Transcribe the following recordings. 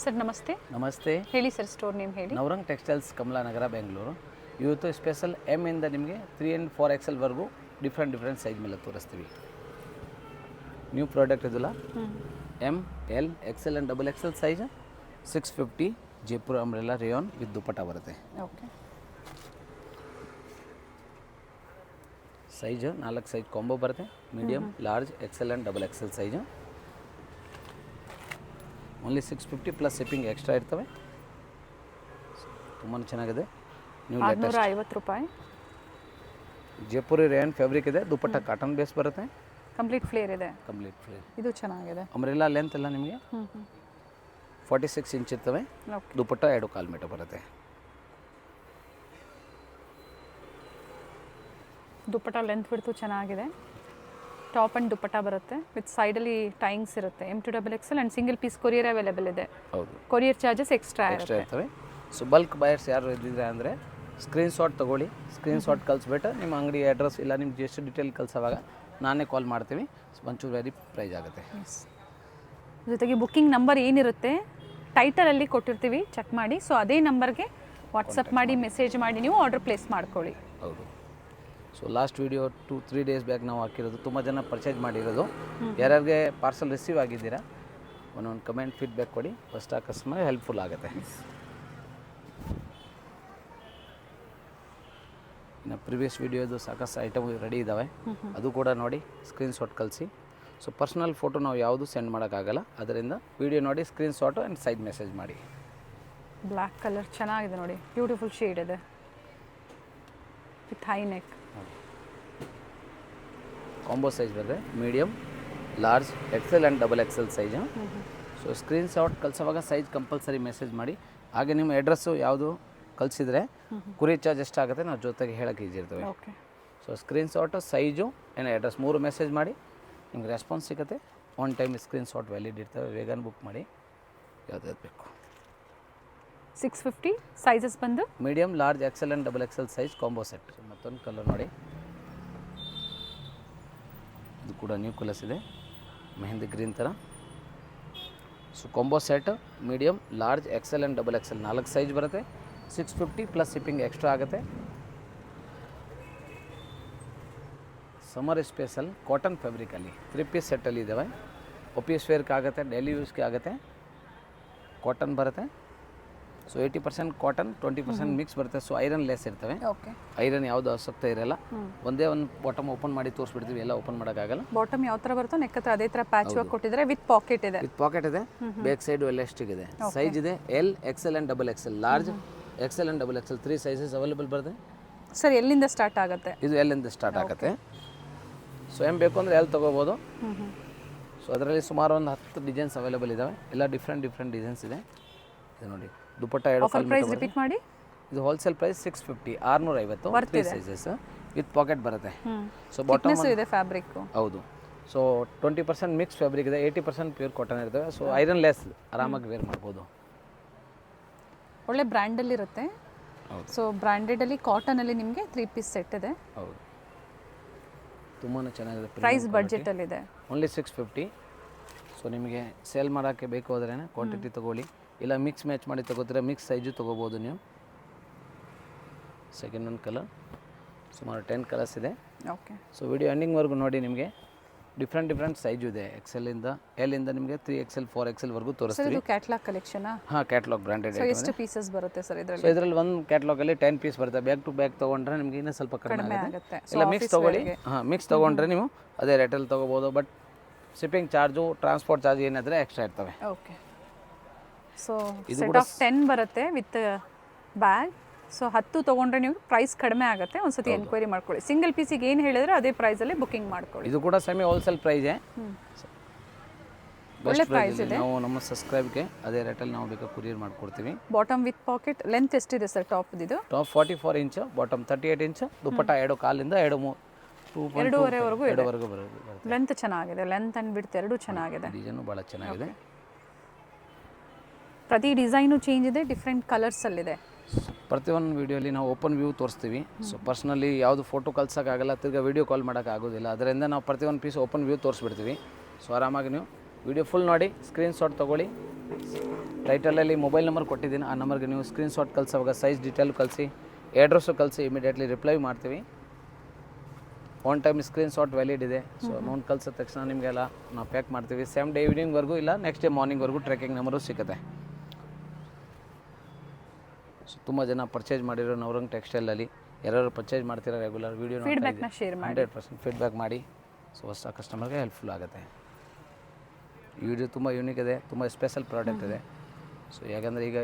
Sir ನಮಸ್ತೆ. ನಮಸ್ತೆ. ಹೇಳಿ ಸರ್, ಸ್ಟೋರ್ ನೇಮ್ ಹೇಳಿ. ನವರಂಗ್ ಟೆಕ್ಸ್ಟೈಲ್ಸ್ ಕಮಲಾನಗರ ಬೆಂಗಳೂರು. ಇವತ್ತು ಸ್ಪೆಷಲ್ ಎಮ್ ಇಂದ ನಿಮಗೆ 3 and 4XL ವರೆಗೂ ಡಿಫ್ರೆಂಟ್ ಸೈಜ್ ಮೇಲೆ ತೋರಿಸ್ತೀವಿ. ನ್ಯೂ ಪ್ರಾಡಕ್ಟ್ ಇದಲ್ಲ, M, L, XL and XXL size 650 Jaipur umbrella rayon with dupatta ಬರುತ್ತೆ. ಓಕೆ. ಸೈಜ್ 4 ಸೈಜ್ ಕಾಂಬೋ ಬರುತ್ತೆ. Medium, large, XL and XXL size. Only 650 plus shipping extra ಇರ್ತವೆ. ತುಂಬಾ ಚೆನ್ನಾಗಿದೆ. ನೀವು ₹650 ಜೈಪುರಿ ರೇಯಾನ್ ಫ್ಯಾಬ್ರಿಕ್ ಇದೆ. ದುಪಟ್ಟ ಕಾಟನ್ ಬೇಸ್ ಬರುತ್ತೆ. ಕಂಪ್ಲೀಟ್ ಫ್ಲೇರ್ ಇದೆ. Complete flare. ಇದು ಚೆನ್ನಾಗಿದೆ. ಅಂಬ್ರೆಲಾ ಲೆಂತ್ ಎಲ್ಲ ನಿಮಗೆ 46 ಇಂಚ್ ಇರ್ತವೆ. ದುಪಟ್ಟ 2.25 ಮೀಟರ್ ಬರುತ್ತೆ. ದುಪಟ್ಟ ಲೆಂತ್ ಬಿಡ್ತು ಚೆನ್ನಾಗಿದೆ. ಟಾಪ್ ಆ್ಯಂಡ್ ದುಪಟ್ಟ ಬರುತ್ತೆ ವಿತ್ ಸೈಡಲ್ಲಿ ಟೈಂಗ್ಸ್ ಇರುತ್ತೆ. M2 XXL and single piece courier available ಇದೆ. ಹೌದು. ಕೊರಿಯರ್ ಚಾರ್ಜಸ್ ಎಕ್ಸ್ಟ್ರಾ ಇರ್ತವೆ. ಸೊ ಬಲ್ಕ್ ಬಯರ್ಸ್ ಯಾರು ಇದ್ದಿದ್ರೆ ಅಂದರೆ ಸ್ಕ್ರೀನ್ಶಾಟ್ ತೊಗೊಳ್ಳಿ. ಸ್ಕ್ರೀನ್ಶಾಟ್ ಕಳಿಸ್ಬಿಟ್ಟು ನಿಮ್ಮ ಅಂಗಡಿ ಅಡ್ರೆಸ್ ಇಲ್ಲ ನಿಮ್ಗೆ ಎಷ್ಟು ಡೀಟೇಲ್ ಕಳಿಸೋವಾಗ ನಾನೇ ಕಾಲ್ ಮಾಡ್ತೀವಿ. ಒಂಚೂರು ವೆರಿ ಪ್ರೈಸ್ ಆಗುತ್ತೆ. ಜೊತೆಗೆ ಬುಕ್ಕಿಂಗ್ ನಂಬರ್ ಏನಿರುತ್ತೆ ಟೈಟಲಲ್ಲಿ ಕೊಟ್ಟಿರ್ತೀವಿ, ಚೆಕ್ ಮಾಡಿ. ಸೊ ಅದೇ ನಂಬರ್ಗೆ ವಾಟ್ಸಪ್ ಮಾಡಿ ಮೆಸೇಜ್ ಮಾಡಿ ನೀವು ಆರ್ಡರ್ ಪ್ಲೇಸ್ ಮಾಡ್ಕೊಳ್ಳಿ. ಹೌದು. So last video 2-3 days back ನಾವು ಹಾಕಿರೋದು, ತುಂಬ ಜನ ಪರ್ಚೇಸ್ ಮಾಡಿರೋದು. ಯಾರ್ಯಾರಿಗೆ ಪಾರ್ಸಲ್ ರಿಸೀವ್ ಆಗಿದ್ದೀರಾ ಒಂದೊಂದು ಕಮೆಂಟ್ ಫೀಡ್ಬ್ಯಾಕ್ ಕೊಡಿ. ಫಸ್ಟ್ ಆ ಕಸ್ಟಮರ್ ಹೆಲ್ಪ್ಫುಲ್ ಆಗುತ್ತೆ. ಇನ್ನು ಪ್ರಿವಿಯಸ್ ವಿಡಿಯೋದು ಸಾಕಷ್ಟು ಐಟಮ್ ರೆಡಿ ಇದ್ದಾವೆ, ಅದು ಕೂಡ ನೋಡಿ ಸ್ಕ್ರೀನ್ಶಾಟ್ ಕಳಿಸಿ. ಸೊ ಪರ್ಸ್ನಲ್ ಫೋಟೋ ನಾವು ಯಾವುದು ಸೆಂಡ್ ಮಾಡೋಕ್ಕಾಗಲ್ಲ, ಅದರಿಂದ ವಿಡಿಯೋ ನೋಡಿ ಸ್ಕ್ರೀನ್ಶಾಟು ಆ್ಯಂಡ್ ಸೈಡ್ ಮೆಸೇಜ್ ಮಾಡಿ. ಬ್ಲ್ಯಾಕ್ ಕಲರ್ ಚೆನ್ನಾಗಿದೆ ನೋಡಿ, ಬ್ಯೂಟಿಫುಲ್ ಶೇಡ್ ಇದೆ with high neck. Combo size ಬರುತ್ತೆ. Medium, large, XL and XXL size. So screenshot ಕಳಿಸೋವಾಗ ಸೈಜ್ ಕಂಪಲ್ಸರಿ ಮೆಸೇಜ್ ಮಾಡಿ. ಹಾಗೆ ನಿಮ್ಮ ಅಡ್ರೆಸ್ಸು ಯಾವುದು ಕಳಿಸಿದರೆ ಕುರಿಯರ್ ಚಾರ್ಜ್ ಎಷ್ಟಾಗುತ್ತೆ ನಾವು ಜೊತೆಗೆ ಹೇಳೋಕ್ಕೆ ಈಜಿ ಇರ್ತವೆ. Okay. So screenshot, size and address 3 message ಮಾಡಿ, ನಿಮ್ಗೆ ರೆಸ್ಪಾನ್ಸ್ ಸಿಗುತ್ತೆ. ಒನ್ ಟೈಮ್ ಸ್ಕ್ರೀನ್ಶಾಟ್ ವ್ಯಾಲಿಡ್ ಇರ್ತವೆ. ಬೇಗನೆ ಬುಕ್ ಮಾಡಿ. ಯಾವ್ದು ಬೇಕು. 650 ಸೈಜಸ್ ಬಂದು medium, large, XL and XXL size combo set. ಮತ್ತೊಂದು ಕಲರ್ ನೋಡಿ, ಇದು ಕೂಡ ನ್ಯೂ ಕಲರ್ಸ್ ಇದೆ, ಮೆಹಂದಿ ಗ್ರೀನ್ ಥರ. So combo set medium, large, XL and XXL 4 size ಬರುತ್ತೆ. 650 ಪ್ಲಸ್ ಶಿಪ್ಪಿಂಗ್ ಎಕ್ಸ್ಟ್ರಾ ಆಗುತ್ತೆ. ಸಮರ್ ಸ್ಪೆಷಲ್ ಕಾಟನ್ ಫ್ಯಾಬ್ರಿಕಲ್ಲಿ 3 ಪೀಸ್ ಸೆಟ್ಟಲ್ಲಿ ಇದ್ದಾವೆ. ಆಫೀಸ್ ವೇರ್ಗೆ ಆಗುತ್ತೆ, ಡೈಲಿ ಯೂಸ್ಗೆ ಆಗುತ್ತೆ. ಕಾಟನ್ ಬರುತ್ತೆ. ಸೊ 80% ಕಾಟನ್, 20% ಮಿಕ್ಸ್ ಬರುತ್ತೆ. ಸೊ ಐರನ್ ಲೆಸ್ ಇರ್ತವೆ. ಓಕೆ. ಐರನ್ ಯಾವುದು ಅವಶ್ಯಕತೆ ಇರಲ್ಲ. ಒಂದೇ ಒಂದು ಬಾಟಮ್ ಓಪನ್ ಮಾಡಿ ತೋರಿಸ್ಬಿಡ್ತೀವಿ, ಎಲ್ಲ ಓಪನ್ ಮಾಡೋಕ್ಕಾಗಲ್ಲ. ಬಾಟಮ್ ಯಾವ ಥರ ಬರುತ್ತೋ ನೆಕ್ ಹತ್ರ ಅದೇ ಥರ ಪ್ಯಾಚ್ ವರ್ಕ್ ಕೊಟ್ಟಿದ್ದಾರೆ ವಿತ್ ಪಾಕೆಟ್ ಇದೆ. ವಿತ್ ಪಾಕೆಟ್ ಇದೆ. ಬ್ಯಾಕ್ ಸೈಡು ಎಲಾಸ್ಟಿಕ್ ಇದೆ. ಸೈಜ್ ಇದೆ L, XL and XXL. Large, XL and XXL 3 sizes available ಬರುತ್ತೆ. ಸರ್ ಎಲ್ಲಿಂದ ಸ್ಟಾರ್ಟ್ ಆಗುತ್ತೆ? ಇದು L ಇಂದ ಸ್ಟಾರ್ಟ್ ಆಗುತ್ತೆ. ಸೊ ಎಮ್ ಬೇಕು ಅಂದರೆ L ತೊಗೋಬೋದು. ಸೊ ಅದರಲ್ಲಿ ಸುಮಾರು ಒಂದು 10 ಡಿಸೈನ್ಸ್ ಅವೈಲೇಬಲ್ ಇದ್ದಾವೆ. ಎಲ್ಲ ಡಿಫ್ರೆಂಟ್ ಡಿಸೈನ್ಸ್ ಇದೆ. ಇದು ನೋಡಿ, ದುಪಟ್ಟ 2.25 ಪ್ರೈಸ್ ರಿಪೀಟ್ ಮಾಡಿ. ಇದು wholesale price 650, 650 3 sizes with pocket ಬರುತ್ತೆ. ಸೊ ಬಾಟಮ್ ಇದೆ ಫ್ಯಾಬ್ರಿಕ್. ಹೌದು. ಸೊ 20% ಮಿಕ್ಸ್ ಫ್ಯಾಬ್ರಿಕ್ ಇದೆ, 80% ಪ್ಯೂರ್ ಕಾಟನ್ ಇರ್ತವೆ. ಸೊ ಐರನ್ ಲೆಸ್ ಆರಾಮಾಗಿ ವೇರ್ ಮಾಡ್ಬೋದು. ಒಳ್ಳೆ ಬ್ರ್ಯಾಂಡಲ್ಲಿ ಇರುತ್ತೆ. ಹೌದು. ಸೊ ಬ್ರ್ಯಾಂಡೆಡಲ್ಲಿ ಕಾಟನಲ್ಲಿ ನಿಮಗೆ 3 ಪೀಸ್ ಸೆಟ್ ಇದೆ. ಹೌದು, ತುಂಬಾ ಚೆನ್ನಾಗಿದೆ. ಪ್ರೈಸ್ ಬಡ್ಜೆಟಲ್ಲಿದೆ. ಓನ್ಲಿ 650. ಸೊ ನಿಮಗೆ ಸೇಲ್ ಮಾಡೋಕ್ಕೆ ಬೇಕು ಹೋದ್ರೆ ಕ್ವಾಂಟಿಟಿ ತೊಗೊಳ್ಳಿ, ಇಲ್ಲ ಮಿಕ್ಸ್ ಮ್ಯಾಚ್ ಮಾಡಿ ತೊಗೋತೀರ ಮಿಕ್ಸ್ ಸೈಜು ತೊಗೋಬೋದು ನೀವು. ಸೆಕೆಂಡ್ ಒಂದು ಕಲರ್, ಸುಮಾರು 10 ಕಲರ್ಸ್ ಇದೆ. ಓಕೆ. ಸೊ ವಿಡಿಯೋ ಎಂಡಿಂಗ್ವರೆಗೂ ನೋಡಿ, ನಿಮಗೆ ಡಿಫ್ರೆಂಟ್ ಸೈಜು ಇದೆ. XL ಇಂದ L ಇಂದ ನಿಮಗೆ 3XL 4XL ವರೆಗೂ ತೋರಿಸ್ತೀವಿ. Catalogue collection. ಹಾಂ, ಕ್ಯಾಟ್ಲಾಗ್ ಬ್ರ್ಯಾಂಡೆಡ್. ಎಷ್ಟು ಪೀಸಸ್ ಬರುತ್ತೆ ಸರ್ ಇದರಲ್ಲಿ? ಸೊ ಇದರಲ್ಲಿ ಒಂದು ಕ್ಯಾಟ್ಲಾಗಲ್ಲಿ 10 ಪೀಸ್ ಬರುತ್ತೆ. ಬ್ಯಾಕ್ ಟು ಬ್ಯಾಕ್ ತೊಗೊಂಡ್ರೆ ನಿಮಗೆ ಇನ್ನೂ ಸ್ವಲ್ಪ ಕಡಿಮೆ ಆಗುತ್ತೆ. ಇಲ್ಲ ಮಿಕ್ಸ್ ತೊಗೊಳ್ಳಿ. ಮಿಕ್ಸ್ ತೊಗೊಂಡ್ರೆ ನೀವು ಅದೇ ರೇಟಲ್ಲಿ ತೊಗೋಬೋದು. But shipping charge, transport charge ಏನಾದರೆ ಎಕ್ಸ್ಟ್ರಾ ಇರ್ತವೆ. ಓಕೆ. ಸೊ ಸೆಟ್ ಆಫ್ 10 ಬರುತ್ತೆ ವಿತ್ ಬ್ಯಾಗ್. ಸೊ 10 ತೊಗೊಂಡ್ರೆ ನೀವು ಪ್ರೈಸ್ ಕಡಿಮೆ ಆಗುತ್ತೆ. ಒಂದ್ಸತಿ ಎನ್ಕ್ವೈರಿ ಮಾಡ್ಕೊಳ್ಳಿ. ಸಿಂಗಲ್ ಪೀಸಿಗೆ ಏನು ಹೇಳಿದ್ರೆ ಅದೇ ಪ್ರೈಸಲ್ಲಿ ಬುಕ್ಕಿಂಗ್ ಮಾಡ್ಕೊಳ್ಳಿ. ಇದು ಕೂಡ ಸೆಮಿ ಹೋಲ್ಸೇಲ್ ಪ್ರೈಸೇ. ಒಳ್ಳೆ ಪ್ರೈಸ್ ಇದೆ. ನಾವು ನಮ್ಮ ಸಬ್ಸ್ಕ್ರೈಬ್ಗೆ ಅದೇ ರೇಟಲ್ಲಿ ನಾವು ಬೇಕಾಗಿ ಕುರಿಯರ್ ಮಾಡಿಕೊಡ್ತೀವಿ. Bottom with packet. ಲೆಂತ್ ಎಷ್ಟಿದೆ ಸರ್ ಟಾಪ್ ಇದು? Top 44 inch, bottom 38 inch. Dupatta 2 ಕಾಲಿಂದ 2.5 ವರೆಗೂ ಬರುತ್ತೆ. ಲೆಂತ್ ಚೆನ್ನಾಗಿದೆ. ಲೆಂತ್ ಆ್ಯಂಡ್ ಬಿಡ್ತ್ ಎರಡೂ ಚೆನ್ನಾಗಿದೆ. ಡಿಸೈನು ಭಾಳ ಚೆನ್ನಾಗಿದೆ. ಪ್ರತಿ ಡಿಸೈನು ಚೇಂಜ್ ಇದೆ, ಡಿಫ್ರೆಂಟ್ ಕಲರ್ಸಲ್ಲಿದೆ. ಪ್ರತಿಯೊಂದು ವೀಡಿಯೋಲಿ ನಾವು ಓಪನ್ ವ್ಯೂ ತೋರಿಸ್ತೀವಿ. ಸೊ ಪರ್ಸ್ನಲಿ ಯಾವುದು ಫೋಟೋ ಕಳ್ಸೋಕ್ಕಾಗಲ್ಲ, ತಿರ್ಗಿ ವೀಡಿಯೋ ಕಾಲ್ ಮಾಡೋಕ್ಕಾಗೋದಿಲ್ಲ. ಅದರಿಂದ ನಾವು ಪ್ರತಿಯೊಂದು ಪೀಸ್ ಓಪನ್ ವ್ಯೂ ತೋರಿಸ್ಬಿಡ್ತೀವಿ. ಸೊ ಆರಾಮಾಗಿ ನೀವು ವೀಡಿಯೋ ಫುಲ್ ನೋಡಿ, ಸ್ಕ್ರೀನ್ಶಾಟ್ ತೊಗೊಳ್ಳಿ, ಟೈಟಲಲ್ಲಿ ಮೊಬೈಲ್ ನಂಬರ್ ಕೊಟ್ಟಿದ್ದೀನಿ, ಆ ನಂಬರ್ಗೆ ನೀವು ಸ್ಕ್ರೀನ್ಶಾಟ್ ಕಳಿಸೋವಾಗ ಸೈಜ್ ಡೀಟೇಲ್ ಕಳಿಸಿ, ಅಡ್ರೆಸ್ಸು ಕಳಿಸಿ, ಇಮಿಡಿಯೇಟ್ಲಿ ರಿಪ್ಲೈ ಮಾಡ್ತೀವಿ. ಒನ್ ಟೈಮ್ ಸ್ಕ್ರೀನ್ಶಾಟ್ ವ್ಯಾಲಿಡ್ ಇದೆ. ಸೊ ಅಮೌಂಟ್ ಕಳ್ಸಿದ ತಕ್ಷಣ ನಿಮಗೆಲ್ಲ ನಾವು ಪ್ಯಾಕ್ ಮಾಡ್ತೀವಿ. ಸೇಮ್ ಡೇ ಈವ್ನಿಂಗ್ವರೆಗೂ ಇಲ್ಲ ನೆಕ್ಸ್ಟ್ ಡೇ ಮಾರ್ನಿಂಗ್ವರೆಗೂ ಟ್ರ್ಯಾಕಿಂಗ್ ನಂಬರು ಸಿಗುತ್ತೆ. ಸೊ ತುಂಬ ಜನ ಪರ್ಚೇಸ್ ಮಾಡಿರೋ ನವರಂಗ್ ಟೆಕ್ಸ್ಟೈಲಲ್ಲಿ ಯಾರು ಪರ್ಚೇಸ್ ಮಾಡ್ತೀರಾ ರೆಗ್ಯುಲರ್ ವೀಡಿಯೋ ಫೀಡ್ಬ್ಯಾಕ್ನ ಶೇರ್ ಮಾಡಿ 100% ಫೀಡ್ಬ್ಯಾಕ್ ಮಾಡಿ. ಸೊ ಹೊಸ ಕಸ್ಟಮರ್ಗೆ ಹೆಲ್ಪ್ಫುಲ್ ಆಗುತ್ತೆ. ಈ ವಿಡಿಯೋ ತುಂಬ ಯೂನಿಕ್ ಇದೆ, ತುಂಬ ಸ್ಪೆಷಲ್ ಪ್ರಾಡಕ್ಟ್ ಇದೆ. ಸೊ ಯಾಕಂದರೆ ಈಗ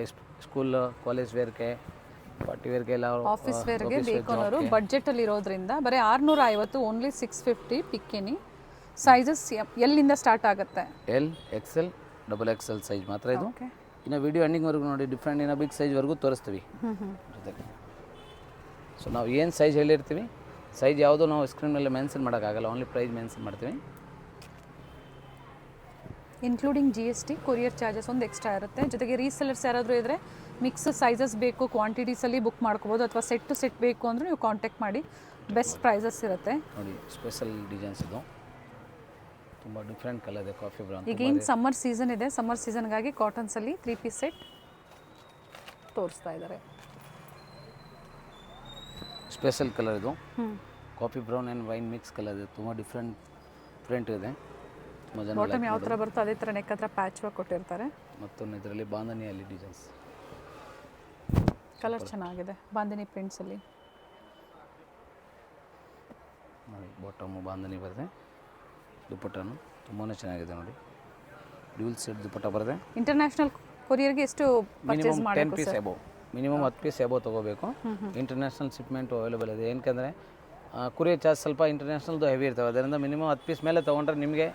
ಸ್ಕೂಲ್ ಕಾಲೇಜ್ ವೇರ್ಗೆ ಪಾರ್ಟಿ ವೇರ್ಗೆ ಎಲ್ಲ ಆಫೀಸ್ ವೇರ್ಗೆ ಬೇಕು ಅನ್ನೋರು ಬಡ್ಜೆಟಲ್ಲಿ ಇರೋದ್ರಿಂದ ಬರೀ 650 ಓನ್ಲಿ 650 ಪಿಕ್ಕಿನಿ. ಸೈಜಸ್ ಎಲ್ಲಿಂದ ಸ್ಟಾರ್ಟ್ ಆಗುತ್ತೆ? ಎಲ್ XL XXL ಸೈಜ್ ಮಾತ್ರ ಇದು. ಓಕೆ, ಇನ್ನು ವಿಡಿಯೋ ಎಂಡಿಂಗ್ವರೆಗೂ ನೋಡಿ, ಡಿಫ್ರೆಂಟ್ ಇನ್ನು ಬಿಗ್ ಸೈಜ್ವರೆಗೂ ತೋರಿಸ್ತೀವಿ ಜೊತೆಗೆ. ಸೊ ನಾವು ಏನು ಸೈಜ್ ಹೇಳಿರ್ತೀವಿ, ಸೈಜ್ ಯಾವುದೋ ನಾವು ಸ್ಕ್ರೀನ್ ಮೇಲೆ ಮೆನ್ಷನ್ ಮಾಡೋಕ್ಕಾಗಲ್ಲ, ಓನ್ಲಿ ಪ್ರೈಸ್ ಮೆನ್ಷನ್ ಮಾಡ್ತೀವಿ. ಇನ್ಕ್ಲೂಡಿಂಗ್ GST, ಕೊರಿಯರ್ ಚಾರ್ಜಸ್ ಒಂದು ಎಕ್ಸ್ಟ್ರಾ ಇರುತ್ತೆ. ಜೊತೆಗೆ ರೀಸೆಲರ್ಸ್ ಯಾರಾದರೂ ಇದ್ದರೆ ಮಿಕ್ಸ್ ಸೈಜಸ್ ಬೇಕು ಕ್ವಾಂಟಿಟೀಸಲ್ಲಿ ಬುಕ್ ಮಾಡ್ಕೋಬೋದು, ಅಥವಾ ಸೆಟ್ ಟು ಸೆಟ್ ಬೇಕು ಅಂದರೆ ನೀವು ಕಾಂಟ್ಯಾಕ್ಟ್ ಮಾಡಿ, ಬೆಸ್ಟ್ ಪ್ರೈಸಸ್ ಇರುತ್ತೆ. ನೋಡಿ ಸ್ಪೆಷಲ್ ಡಿಸೈನ್ಸ್ ಇದು, ತುಂಬ ಡಿಫ್ರೆಂಟ್ ಕಲರ್ ಇದೆ, ಕಾಫಿ ಬ್ರೌನ್. ಈಗೇನು ಸಮ್ಮರ್ ಸೀಸನ್ ಇದೆ, ಸಮ್ಮರ್ ಸೀಸನ್ಗಾಗಿ ಕಾಟನ್ಸಲ್ಲಿ 3 ಪೀಸ್ ಸೆಟ್ ತೋರಿಸ್ತಾ ಇದ್ದಾರೆ. ಸ್ಪೆಷಲ್ ಕಲರ್ ಇದು, coffee brown and wine mix colour ಇದೆ, ತುಂಬ ಡಿಫ್ರೆಂಟ್ ಪ್ರಿಂಟ್ ಇದೆ. ತುಂಬ ಜನ ಬಾಟಮ್ ಯಾವ ಥರ ಬರುತ್ತೋ ಅದೇ ಥರ ನೆಕ್ ಹತ್ರ ಪ್ಯಾಚ್ ವರ್ಕ್ ಕೊಟ್ಟಿರ್ತಾರೆ. ಮತ್ತೊಂದು ಇದರಲ್ಲಿ ಬಾಂಧನಿಯಲ್ಲಿ ಡಿಸೈನ್ಸ್, ಕಲರ್ ಚೆನ್ನಾಗಿದೆ ಬಾಂಧನಿ ಪ್ರಿಂಟ್ಸಲ್ಲಿ. ನೋಡಿ ಬಾಟಮು ಬಾಂಧನಿ ಬರುತ್ತೆ, ದುಪ್ಪಟ್ಟನು ತುಂಬಾ ಚೆನ್ನಾಗಿದೆ. ನೋಡಿ ಡ್ಯೂಲ್ ಸೆಟ್ ದುಪ್ಪಟ್ಟ ಬರುತ್ತೆ. ಇಂಟರ್ನ್ಯಾಷನಲ್ ಕೊರಿಯರ್ಗೆ ಎಷ್ಟು ಪರ್ಚೇಸ್ ಮಿನಿಮಮ್ 10 ಮಾಡಬೇಕು piece sir? Above, minimum 10 piece above ತೊಗೋಬೇಕು. ಇಂಟರ್ನ್ಯಾಷನಲ್ ಶಿಪ್ಮೆಂಟು ಅವೈಲೇಬಲ್ ಇದೆ. ಏನಕ್ಕೆ ಕೊರಿಯರ್ ಚಾರ್ಜ್ ಸ್ವಲ್ಪ ಇಂಟರ್ನ್ಯಾಷನಲ್ದು ಹೆವಿ ಇರ್ತವೆ, ಅದರಿಂದ ಮಿನಿಮಮ್ 10 ಪೀಸ್ ಮೇಲೆ ತೊಗೊಂಡ್ರೆ ನಿಮಗೆ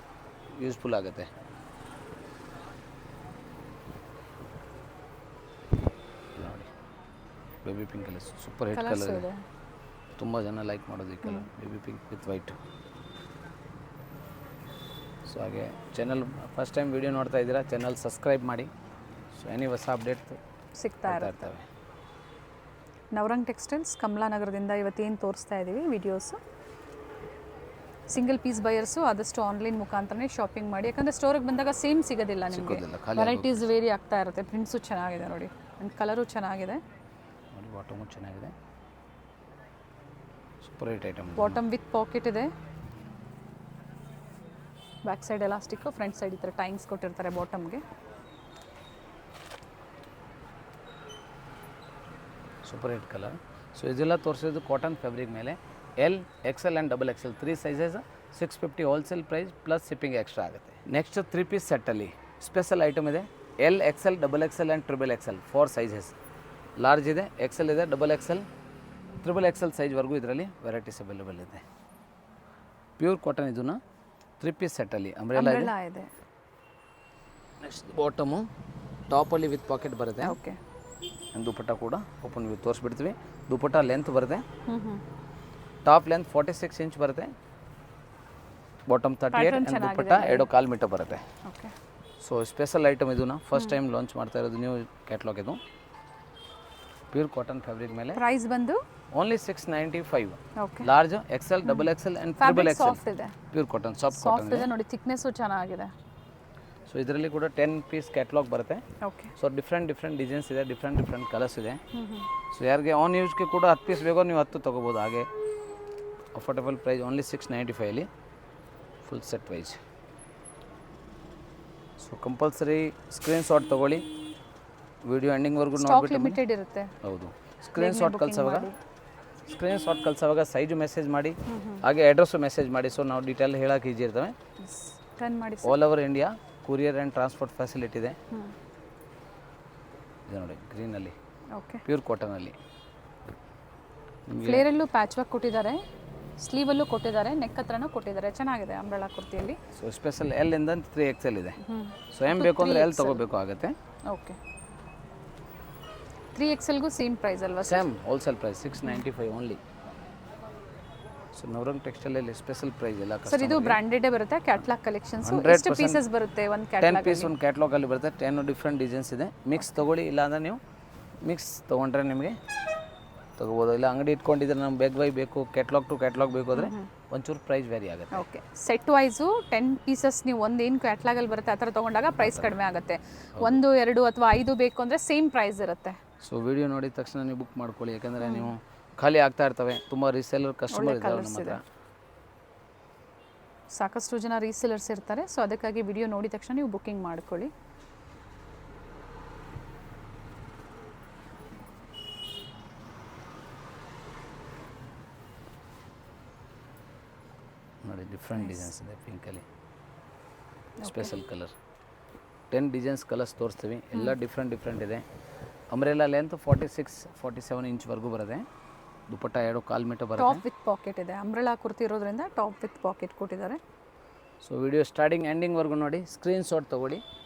ಯೂಸ್ಫುಲ್ ಆಗುತ್ತೆ. ನೋಡಿ baby pink colour super hit colour ಇದೆ, ತುಂಬ ಜನ ಲೈಕ್ ಮಾಡೋದು ಈ colour, baby pink with white. So ಹಾಗೆ ಚಾನಲ್ ಫಸ್ಟ್ ಟೈಮ್ ವಿಡಿಯೋ ನೋಡ್ತಾ ಇದ್ದೀರಾ, ಚಾನಲ್ ಸಬ್ಸ್ಕ್ರೈಬ್ ಮಾಡಿ. ಸೊ ಎನಿ ಹೊಸ ಅಪ್ಡೇಟ್ ಸಿಗ್ತಾ ಇರ್ತವೆ. ನವರಂಗ್ ಟೆಕ್ಸ್ಟೈಲ್ಸ್ ಕಮಲಾನಗರದಿಂದ ಇವತ್ತೇನು ತೋರಿಸ್ತಾ ಇದ್ದೀವಿ ವಿಡಿಯೋಸು. ಸಿಂಗಲ್ ಪೀಸ್ ಬಯರ್ಸು ಆದಷ್ಟು ಆನ್ಲೈನ್ ಮುಖಾಂತರನೇ ಶಾಪಿಂಗ್ ಮಾಡಿ, ಯಾಕಂದರೆ ಸ್ಟೋರಿಗೆ ಬಂದಾಗ ಸೇಮ್ ಸಿಗೋದಿಲ್ಲ ನಿಮಗೆ, ವೆರೈಟೀಸ್ ವೇರಿ ಆಗ್ತಾ ಇರುತ್ತೆ. ಪ್ರಿಂಟ್ಸು ಚೆನ್ನಾಗಿದೆ ನೋಡಿ, ಆ್ಯಂಡ್ ಕಲರು ಚೆನ್ನಾಗಿದೆ. ನೋಡಿ ಬಾಟಮು ಚೆನ್ನಾಗಿದೆ, super hit item. Bottom with pocket ಇದೆ, back side elastic, front side ಈ ಥರ ಟೈಮ್ಸ್ ಕೊಟ್ಟಿರ್ತಾರೆ ಬಾಟಮ್ಗೆ. Super hit colour. ಸೊ ಇದೆಲ್ಲ ತೋರಿಸಿದ್ದು ಕಾಟನ್ ಫ್ಯಾಬ್ರಿಕ್ ಮೇಲೆ. L, XL and XXL 3 sizes, 650 wholesale price plus shipping extra ಆಗುತ್ತೆ. ನೆಕ್ಸ್ಟ್ 3 ಪೀಸ್ ಸೆಟ್ಟಲ್ಲಿ ಸ್ಪೆಷಲ್ ಐಟಮ್ ಇದೆ. L, XL, XXL and XXL 4 sizes. Large ಇದೆ, XL ಇದೆ, XXL, XXL ಸೈಜ್ವರೆಗೂ ಇದರಲ್ಲಿ ವೆರೈಟೀಸ್ ಅವೈಲೇಬಲ್ ಇದೆ. ಪ್ಯೂರ್ ಕಾಟನ್ ಇದನ್ನು 3 ಪೀಸ್ ಸೆಟ್ಟಲ್ಲಿ ಅಂಬ್ರೆಲಾ ಇದೆ. ನೆಕ್ಸ್ಟ್ ಬಾಟಮು ಟಾಪಲ್ಲಿ ವಿತ್ ಪಾಕೆಟ್ ಬರುತ್ತೆ. ಓಕೆ, ದುಪ್ಪಟ್ಟ ಕೂಡ ಓಪನ್ ವ್ಯೂ ತೋರಿಸ್ಬಿಡ್ತೀವಿ. ದುಪ್ಪಟ್ಟ ಲೆಂತ್ ಬರುತ್ತೆ, ಟಾಪ್ ಲೆಂತ್ 46 ಇಂಚ್ ಬರುತ್ತೆ, ಬಾಟಮ್ 38, ದುಪ್ಪಟ್ಟ 2.25 ಮೀಟರ್ ಬರುತ್ತೆ. ಓಕೆ, ಸೊ ಸ್ಪೆಷಲ್ ಐಟಮ್ ಇದನ್ನ ಫಸ್ಟ್ ಟೈಮ್ ಲಾಂಚ್ ಮಾಡ್ತಾ ಇರೋದು, ನ್ಯೂ ಕ್ಯಾಟ್ಲಾಗ್ ಇದು. ಪ್ಯೂರ್ ಕಾಟನ್ ಫ್ಯಾಬ್ರಿಕ್ ಮೇಲೆ ಪ್ರೈಸ್ ಬಂದು only 695. Okay, large, XL, XXL and XXL. Soft ಇದೆ, ಪ್ಯೂರ್ ಕಾಟನ್, ಸಾಫ್ಟ್ ಸಾಫ್ಟ್ ಇದೆ ನೋಡಿ, ಥಿಕ್ನೆಸ್ಸು ಚೆನ್ನಾಗಿದೆ. ಸೊ ಇದರಲ್ಲಿ ಕೂಡ 10 ಪೀಸ್ ಕ್ಯಾಟ್ಲಾಗ್ ಬರುತ್ತೆ. ಓಕೆ, ಸೊ ಡಿಫ್ರೆಂಟ್ ಡಿಸೈನ್ಸ್ ಇದೆ, ಡಿಫ್ರೆಂಟ್ ಕಲರ್ಸ್ ಇದೆ. ಸೊ ಯಾರಿಗೆ ಆನ್ ಯೂಸ್ಗೆ ಕೂಡ 10 ಪೀಸ್ ಬೇಕೋ ನೀವು 10 ತೊಗೋಬೋದು. ಹಾಗೆ affordable price only 695 full set wise. So compulsory screenshot ತೊಗೊಳ್ಳಿ, ವಿಡಿಯೋ ಎಂಡಿಂಗ್ವರೆಗೂ ಸ್ಟಾಕ್ ಲಿಮಿಟೆಡ್ ಇರುತ್ತೆ. ಹೌದು, ಸ್ಕ್ರೀನ್ಶಾಟ್ ಕಳ್ಸೋವಾಗ ಸೈಜು ಮೆಸೇಜ್ ಮಾಡಿ, ಹಾಗೆ ಅಡ್ರೆಸ್ಸು ಮೆಸೇಜ್ ಮಾಡಿ. ಸೊ ನಾವು ಡೀಟೇಲ್ ಹೇಳೋಕೆ ಈಜಿ ಇರ್ತವೆ. ರನ್ ಮಾಡಿ, all over India courier and transport facility ಇದೆ. ಇದು ನೋಡಿ ಗ್ರೀನಲ್ಲಿ, ಓಕೆ, ಪ್ಯೂರ್ ಕಾಟನಲ್ಲಿ. ಫ್ಲೇರಲ್ಲೂ ಪ್ಯಾಚ್ ವರ್ಕ್ ಕೊಟ್ಟಿದ್ದಾರೆ, ಸ್ಲೀವಲ್ಲೂ ಕೊಟ್ಟಿದ್ದಾರೆ, ನೆಕ್ ಹತ್ರನೂ ಕೊಟ್ಟಿದ್ದಾರೆ. ಚೆನ್ನಾಗಿದೆ ಅಂಬ್ರೆಲಾ ಕುರ್ತಿಯಲ್ಲಿ. ಸೊ ಸ್ಪೆಷಲ್ L ಇಂದ 3XL ಇದೆ. ಸೊ M ಬೇಕು ಅಂದರೆ L ತೊಗೋಬೇಕು ಆಗುತ್ತೆ. ಓಕೆ, 3XLಗೂ ಸೇಮ್ ಪ್ರೈಸ್ ಅಲ್ವಾ? Same wholesale price 695 only. So Navrang ಟೆಕ್ಸ್ಟೈಲಲ್ಲಿ ಸ್ಪೆಷಲ್ ಪ್ರೈಸ್ ಎಲ್ಲ ಸರ್. ಇದು ಬ್ರಾಂಡೆಡೇ ಬರುತ್ತೆ, ಕ್ಯಾಟ್ಲಾಗ್ ಕಲೆಕ್ಷನ್ಸ್. ಎಷ್ಟು ಪೀಸಸ್ ಬರುತ್ತೆ ಒಂದು 10 ಪೀಸ್ ಒಂದು ಕ್ಯಾಟ್ಲಾಗಲ್ಲಿ ಬರುತ್ತೆ. 10 ಡಿಫ್ರೆಂಟ್ ಡಿಸೈನ್ಸ್ ಇದೆ. ಮಿಕ್ಸ್ ತೊಗೊಳ್ಳಿ, ಇಲ್ಲಾಂದರೆ ನೀವು ಮಿಕ್ಸ್ ತೊಗೊಂಡ್ರೆ ನಿಮಗೆ ತೊಗೋಬೋದು. ಇಲ್ಲ ಅಂಗಡಿ ಇಟ್ಕೊಂಡಿದ್ರೆ ನಮ್ಗೆ ಬೇಗ ಬೈ ಬೇಕು, ಕ್ಯಾಟ್ಲಾಗ್ ಟು ಕ್ಯಾಟ್ಲಾಗ್ ಬೇಕು ಅಂದರೆ ಒಂಚೂರು ಪ್ರೈಸ್ ವೇರಿ ಆಗುತ್ತೆ. ಓಕೆ, ಸೆಟ್ ವೈಸು 10 ಪೀಸಸ್ ನೀವು ಒಂದೇನು ಕ್ಯಾಟ್ಲಾಗಲ್ಲಿ ಬರುತ್ತೆ ಆ ಥರ ತೊಗೊಂಡಾಗ ಪ್ರೈಸ್ ಕಡಿಮೆ ಆಗುತ್ತೆ. 1, 2 ಅಥವಾ 5 ಬೇಕು ಅಂದರೆ ಸೇಮ್ ಪ್ರೈಸ್ ಇರುತ್ತೆ. ಸೊ ವಿಡಿಯೋ ನೋಡಿದ ತಕ್ಷಣ ನೀವು ಬುಕ್ ಮಾಡ್ಕೊಳ್ಳಿ, ಯಾಕಂದರೆ ನೀವು ಖಾಲಿ ಆಗ್ತಾ ಇರ್ತವೆ. ತುಂಬ ರೀಸೇಲರ್ ಕಸ್ಟಮರ್ ಇದ್ದಾರೆ ನಮ್ಮ ಹತ್ರ. ಸಾಕಷ್ಟು ಜನ ರೀಸೇಲರ್ಸ್ ಇರ್ತಾರೆ, ಸೊ ಅದಕ್ಕಾಗಿ ವಿಡಿಯೋ ನೋಡಿದ ತಕ್ಷಣ ನೀವು ಬುಕ್ಕಿಂಗ್ ಮಾಡ್ಕೊಳ್ಳಿ. ನೋಡಿ ಡಿಫ್ರೆಂಟ್ ಡಿಸೈನ್ಸ್ ಇದೆ ಪಿಂಕಲ್ಲಿ, ಸ್ಪೆಷಲ್ ಕಲರ್. 10 ಡಿಸೈನ್ಸ್ ಕಲರ್ಸ್ ತೋರಿಸ್ತೀವಿ, ಎಲ್ಲ ಡಿಫ್ರೆಂಟ್ ಇದೆ. ಅಂಬ್ರೆಲಾ ಲೆಂತ್ 46-47 ಇಂಚ್ವರೆಗೂ ಬರುತ್ತೆ. ದುಪಟ್ಟ 2.25 ಮೀಟರ್ ಬರುತ್ತೆ. ಟಾಪ್ ವಿತ್ ಪಾಕೆಟ್ ಇದೆ, ಅಂಬ್ರೆಲಾ ಕುರ್ತಿ ಇರೋದ್ರಿಂದ ಟಾಪ್ ವಿತ್ ಪಾಕೆಟ್ ಕೊಟ್ಟಿದ್ದಾರೆ. ಸೊ ವಿಡಿಯೋ ಸ್ಟಾರ್ಟಿಂಗ್ ಎಂಡಿಂಗ್ವರೆಗೂ ನೋಡಿ, ಸ್ಕ್ರೀನ್ ಶಾಟ್ ತೊಗೊಳ್ಳಿ.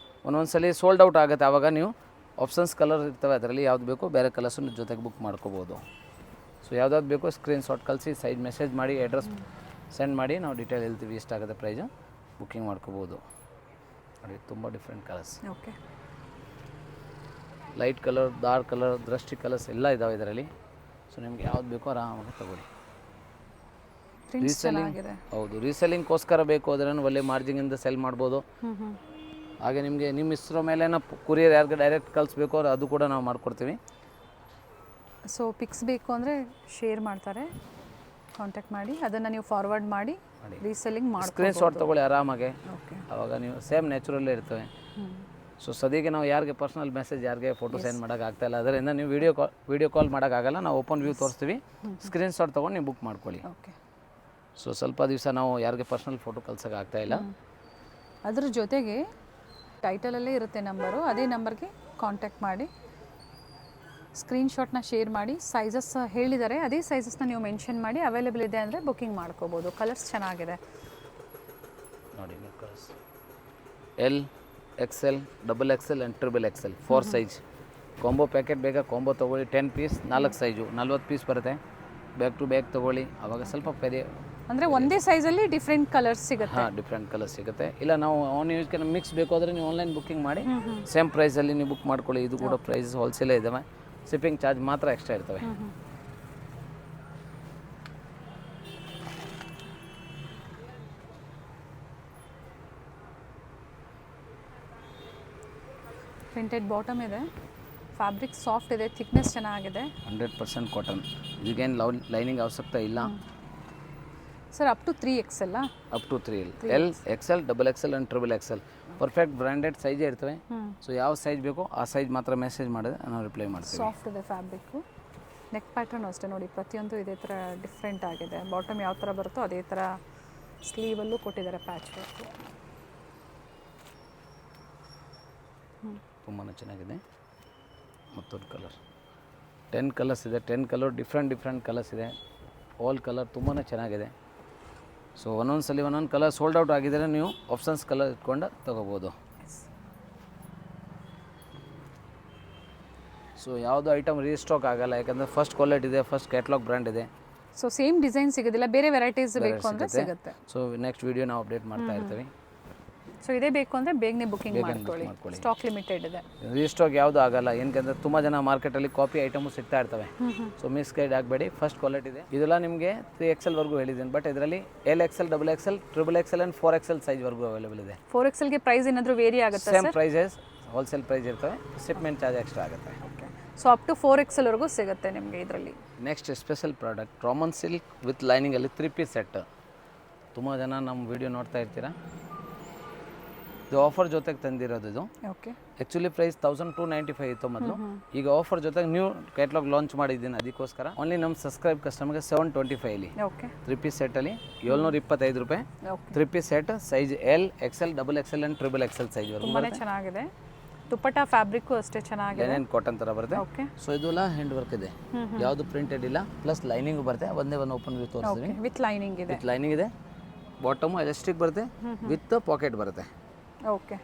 ಒಂದೊಂದ್ಸಲಿ ಸೋಲ್ಡ್ ಔಟ್ ಆಗುತ್ತೆ, ಆವಾಗ ನೀವು ಆಪ್ಷನ್ಸ್ ಕಲರ್ ಇರ್ತವೆ, ಅದರಲ್ಲಿ ಯಾವ್ದು ಬೇಕೋ ಬೇರೆ ಕಲರ್ಸನ್ನು ಜೊತೆಗೆ ಬುಕ್ ಮಾಡ್ಕೋಬೋದು. ಸೊ ಯಾವ್ದಾದ್ರು ಬೇಕೋ ಸ್ಕ್ರೀನ್ ಶಾಟ್ ಕಳಿಸಿ, ಸೈಜ್ ಮೆಸೇಜ್ ಮಾಡಿ, ಅಡ್ರೆಸ್ ಸೆಂಡ್ ಮಾಡಿ, ನಾವು ಡೀಟೇಲ್ ಹೇಳ್ತೀವಿ ಎಷ್ಟಾಗುತ್ತೆ ಪ್ರೈಸು, ಬುಕ್ಕಿಂಗ್ ಮಾಡ್ಕೋಬೋದು. ನೋಡಿ ತುಂಬ different colours, okay, light colour, dark colour, ದೃಷ್ಟಿ ಕಲರ್ಸ್ ಎಲ್ಲ ಇದಾವೆ ಇದರಲ್ಲಿ. ಸೊ ನಿಮ್ಗೆ ಯಾವ್ದು ಬೇಕೋ ಆರಾಮಾಗಿ ತಗೊಳ್ಳಿ. ರೀಸೆಲ್ಲಿಂಗ್, ಹೌದು, ರೀಸೆಲ್ಲಿಂಗ್ಗೋಸ್ಕರ ಬೇಕು ಅದನ್ನು ಒಳ್ಳೆ ಮಾರ್ಜಿನಿಂದ ಸೆಲ್ ಮಾಡ್ಬೋದು. ಹಾಗೆ ನಿಮಗೆ ನಿಮ್ಮ ಹೆಸರು ಮೇಲೆ ಕುರಿಯರ್ ಯಾರಿಗೆ ಡೈರೆಕ್ಟ್ ಕಳಿಸ್ಬೇಕು ಅವ್ರು ಅದು ಕೂಡ ನಾವು ಮಾಡಿಕೊಡ್ತೀವಿ. ಸೊ ಪಿಕ್ಸ್ ಬೇಕು ಅಂದರೆ ಶೇರ್ ಮಾಡ್ತಾರೆ, ಕಾಂಟ್ಯಾಕ್ಟ್ ಮಾಡಿ, ಅದನ್ನು ನೀವು ಫಾರ್ವರ್ಡ್ ಮಾಡಿ ರೀಸೆಲ್ಲಿಂಗ್ ಮಾಡಿ ಸ್ಕ್ರೀನ್ ಶಾಟ್ ತೊಗೊಳ್ಳಿ ಆರಾಮಾಗೆ. ಓಕೆ, ಆವಾಗ ನೀವು ಸೇಮ್ ನ್ಯಾಚುರಲ್ಲೇ ಇರ್ತವೆ. ಸೊ ಸದ್ಯಕ್ಕೆ ನಾವು ಯಾರಿಗೆ ಪರ್ಸ್ನಲ್ ಮೆಸೇಜ್, ಯಾರಿಗೆ ಫೋಟೋ ಸೆಂಡ್ ಮಾಡೋಕ್ಕಾಗ್ತಾಯಿಲ್ಲ, ಅದರಿಂದ ನೀವು ವಿಡಿಯೋ ಕಾಲ್ ಮಾಡೋಕ್ಕಾಗಲ್ಲ, ನಾವು ಓಪನ್ ವ್ಯೂ ತೋರಿಸ್ತೀವಿ. ಸ್ಕ್ರೀನ್ ಶಾಟ್ ತೊಗೊಂಡು ನೀವು ಬುಕ್ ಮಾಡ್ಕೊಳ್ಳಿ. ಓಕೆ. ಸೊ ಸ್ವಲ್ಪ ದಿವಸ ನಾವು ಯಾರಿಗೆ ಪರ್ಸ್ನಲ್ ಫೋಟೋ ಕಳ್ಸೋಕ್ಕಾಗ್ತಾಯಿಲ್ಲ. ಅದ್ರ ಜೊತೆಗೆ ಟೈಟಲಲ್ಲೇ ಇರುತ್ತೆ ನಂಬರು, ಅದೇ ನಂಬರ್ಗೆ ಕಾಂಟ್ಯಾಕ್ಟ್ ಮಾಡಿ ಸ್ಕ್ರೀನ್ಶಾಟ್ನ ಶೇರ್ ಮಾಡಿ. ಸೈಜಸ್ ಹೇಳಿದ್ದಾರೆ, ಅದೇ ಸೈಜಸ್ನ ನೀವು ಮೆನ್ಷನ್ ಮಾಡಿ, ಅವೈಲೇಬಲ್ ಇದೆ ಅಂದರೆ ಬುಕ್ಕಿಂಗ್ ಮಾಡ್ಕೋಬೋದು. ಕಲರ್ಸ್ ಚೆನ್ನಾಗಿದೆ ನೋಡಿ, ನೀವು colours L, XL, XXL and XXL 4 size combo packet ಬೇಕಾ ಕಾಂಬೋ ತೊಗೊಳ್ಳಿ. 10 ಪೀಸ್ 4 ಸೈಜು 40 ಪೀಸ್ ಬರುತ್ತೆ. ಬ್ಯಾಕ್ ಟು ಬ್ಯಾಕ್ ತೊಗೊಳ್ಳಿ, ಆವಾಗ ಸ್ವಲ್ಪ ಪೆದೆ ಅಂದರೆ ಒಂದೇ ಸೈಜಲ್ಲಿ ಡಿಫ್ರೆಂಟ್ ಕಲರ್ಸ್ ಸಿಗುತ್ತೆ. ಹಾಂ, ಡಿಫ್ರೆಂಟ್ ಕಲರ್ಸ್ ಸಿಗುತ್ತೆ. ಇಲ್ಲ ನಾವು ಆನ್ ಯೂಸ್ಗೆ ಮಿಕ್ಸ್ ಬೇಕು ಅಂದರೆ ನೀವು ಆನ್ಲೈನ್ ಬುಕ್ಕಿಂಗ್ ಮಾಡಿ ಸೇಮ್ ಪ್ರೈಸಲ್ಲಿ ನೀವು ಬುಕ್ ಮಾಡ್ಕೊಳ್ಳಿ. ಇದು ಕೂಡ ಪ್ರೈಸ್ ಹೋಲ್ಸೇಲೇ ಇದ್ದಾವೆ, ಶಿಪ್ಪಿಂಗ್ ಚಾರ್ಜ್ ಮಾತ್ರ ಎಕ್ಸ್ಟ್ರಾ ಇರ್ತವೆ. ಪ್ರಿಂಟೆಡ್ ಬಾಟಮ್ ಇದೆ, ಫ್ಯಾಬ್ರಿಕ್ ಸಾಫ್ಟ್ ಇದೆ, ಥಿಕ್ನೆಸ್ ಚೆನ್ನಾಗಿದೆ. 100% ಕಾಟನ್, ಇದಕ್ಕೇನು ಲೈನಿಂಗ್ ಅವಶ್ಯಕತೆ ಇಲ್ಲ. Sir up to 3XL up to 3L, L, XL, XXL and XXL perfect branded ಸೈಜೇ ಇರ್ತವೆ. ಸೊ ಯಾವ ಸೈಜ್ ಬೇಕೋ ಆ ಸೈಜ್ ಮಾತ್ರ ಮೆಸೇಜ್ ಮಾಡಿದ್ರೆ ನಾವು ರಿಪ್ಲೈ ಮಾಡ್ತೀವಿ. ಸಾಫ್ಟ್ ಇದೆ ಫ್ಯಾಬ್ರಿಕ್ಕು. ನೆಕ್ ಪ್ಯಾಟರ್ನ್ ಅಷ್ಟೇ ನೋಡಿ, ಪ್ರತಿಯೊಂದು ಇದೇ ಥರ ಡಿಫ್ರೆಂಟ್ ಆಗಿದೆ. ಬಾಟಮ್ ಯಾವ ಥರ ಬರುತ್ತೋ ಅದೇ ಥರ ಸ್ಲೀವಲ್ಲೂ ಕೊಟ್ಟಿದ್ದಾರೆ ಪ್ಯಾಚ್ ವರ್ಕು. ತುಂಬಾ ಚೆನ್ನಾಗಿದೆ. ಮತ್ತೊಂದು ಕಲರ್, 10 ಕಲರ್ಸ್ ಇದೆ. 10 ಕಲರ್ ಡಿಫ್ರೆಂಟ್ ಕಲರ್ಸ್ ಇದೆ. ಆಲ್ ಕಲರ್ ತುಂಬಾ ಚೆನ್ನಾಗಿದೆ. ಸೊ ಒಂದೊಂದು ಕಲರ್ ಸೋಲ್ಡ್ ಔಟ್ ಆಗಿದ್ದರೆ ನೀವು ಆಪ್ಷನ್ಸ್ ಕಲರ್ ಇಟ್ಕೊಂಡು ತೊಗೋಬೋದು. ಸೊ ಯಾವುದು ಐಟಮ್ ರೀಸ್ಟಾಕ್ ಆಗಲ್ಲ, ಯಾಕಂದರೆ ಫಸ್ಟ್ ಕ್ವಾಲಿಟಿ ಇದೆ, ಫಸ್ಟ್ ಕ್ಯಾಟ್ಲಾಗ್ ಬ್ರ್ಯಾಂಡ್ ಇದೆ. ಸೊ ಸೇಮ್ ಡಿಸೈನ್ ಸಿಗೋದಿಲ್ಲ, ಬೇರೆ ವೆರೈಟೀಸ್ ಬೇಕು ಅಂದರೆ ಸಿಗುತ್ತೆ. ಸೊ ನೆಕ್ಸ್ಟ್ ವಿಡಿಯೋ ನಾವು ಅಪ್ಡೇಟ್ ಮಾಡ್ತಾ ಇರ್ತೀವಿ. ಸೊ ಇದೇ ಬೇಕು ಅಂದರೆ ಬೇಗನೆ ಬುಕ್ಕಿಂಗ್ ಮಾಡ್ಕೊಳ್ಳಿ, ಸ್ಟಾಕ್ ಲಿಮಿಟೆಡ್ ಇದೆ. ರೀಸ್ಟಾಕ್ ಯಾವುದು ಆಗಲ್ಲ, ಏನಕ್ಕೆ ತುಂಬ ಜನ ಮಾರ್ಕೆಟಲ್ಲಿ ಕಾಪಿ ಐಟಮು ಸಿಗ್ತಾ ಇರ್ತವೆ. ಸೊ ಮಿಸ್ಗೈಡ್ ಆಗಬೇಡಿ, ಫಸ್ಟ್ ಕ್ವಾಲಿಟಿ ಇದೆ. ಇದೆಲ್ಲ ನಿಮಗೆ 3XL ಹೇಳಿದ್ದೀನಿ, ಬಟ್ ಇದರಲ್ಲಿ L, XL, XXL, XXL and 4XL ಸೈಜ್ವರೆಗೂ ಅವೈಲೇಬಲ್ ಇದೆ. 4XLಗೆ ಪ್ರೈಸ್ ಏನಾದರೂ ವೇರಿ ಆಗುತ್ತೆ? ಸೇಮ್ ಪ್ರೈಸಸ್, ಹೋಲ್ಸೇಲ್ ಪ್ರೈಸ್ ಇರ್ತವೆ, ಶಿಪ್ಮೆಂಟ್ ಚಾರ್ಜ್ ಎಕ್ಸ್ಟ್ರಾ ಆಗುತ್ತೆ. ಓಕೆ. ಸೊ ಅಪ್ ಟು 4XLವರೆಗೂ ಸಿಗುತ್ತೆ ನಿಮಗೆ ಇದರಲ್ಲಿ. Next special product Roman silk with ಲೈನಿಂಗಲ್ಲಿ 3 ಪೀಸ್ ಸೆಟ್. ತುಂಬ ಜನ ನಮ್ಮ ವಿಡಿಯೋ ನೋಡ್ತಾ ಇರ್ತೀರಾ, ಇದು ಆಫರ್ ಜೊತೆಗೆ ತಂದಿರೋದು. ಇದು ಓಕೆ, ಆ್ಯಕ್ಚುಲಿ ಪ್ರೈಸ್ 1295 ಇತ್ತು ಮೊದಲು. ಈಗ ಆಫರ್ ಜೊತೆಗೆ ನ್ಯೂ ಕ್ಯಾಟ್ಲಾಗ್ ಲಾಂಚ್ ಮಾಡಿದ್ದೀನಿ, ಅದಕ್ಕೋಸ್ಕರ ಓನ್ಲಿ ನಮ್ಮ ಸಬ್ಸ್ಕ್ರೈಬ್ ಕಸ್ಟಮರ್ಗೆ 725 ಓಕೆ 3 ಪೀಸ್ ಸೆಟ್ಟಲ್ಲಿ 725 ರೂಪಾಯಿ. 3 piece set, size L, XL, XXL and XXL ಸೈಜ್ವರೆಗೂ ತುಂಬಾ ಚೆನ್ನಾಗಿದೆ. ದುಪ್ಪಟ್ಟ ಫ್ಯಾಬ್ರಿಕ್ಕು ಅಷ್ಟೇ ಚೆನ್ನಾಗಿದೆ, ಏನೇನು ಕಾಟನ್ ಥರ ಬರುತ್ತೆ. ಓಕೆ. ಸೊ ಇದೆಲ್ಲ ಹ್ಯಾಂಡ್ ವರ್ಕ್ ಇದೆ, ಯಾವುದು ಪ್ರಿಂಟೆಡ್ ಇಲ್ಲ, ಪ್ಲಸ್ ಲೈನಿಂಗ್ ಬರುತ್ತೆ. ಒಂದೇ ಒಂದು ಓಪನ್ ವ್ಯೂ ತೋರಿಸ್ತೀವಿ. ವಿತ್ ಲೈನಿಂಗ್ ಇದೆ. ವಿತ್ ಲೈನಿಂಗ್ ಇದೆ, ಬಾಟಮು ಎಲಾಸ್ಟಿಕ್ ಬರುತ್ತೆ, ವಿತ್ ಪಾಕೆಟ್ ಬರುತ್ತೆ. ಓಕೆ.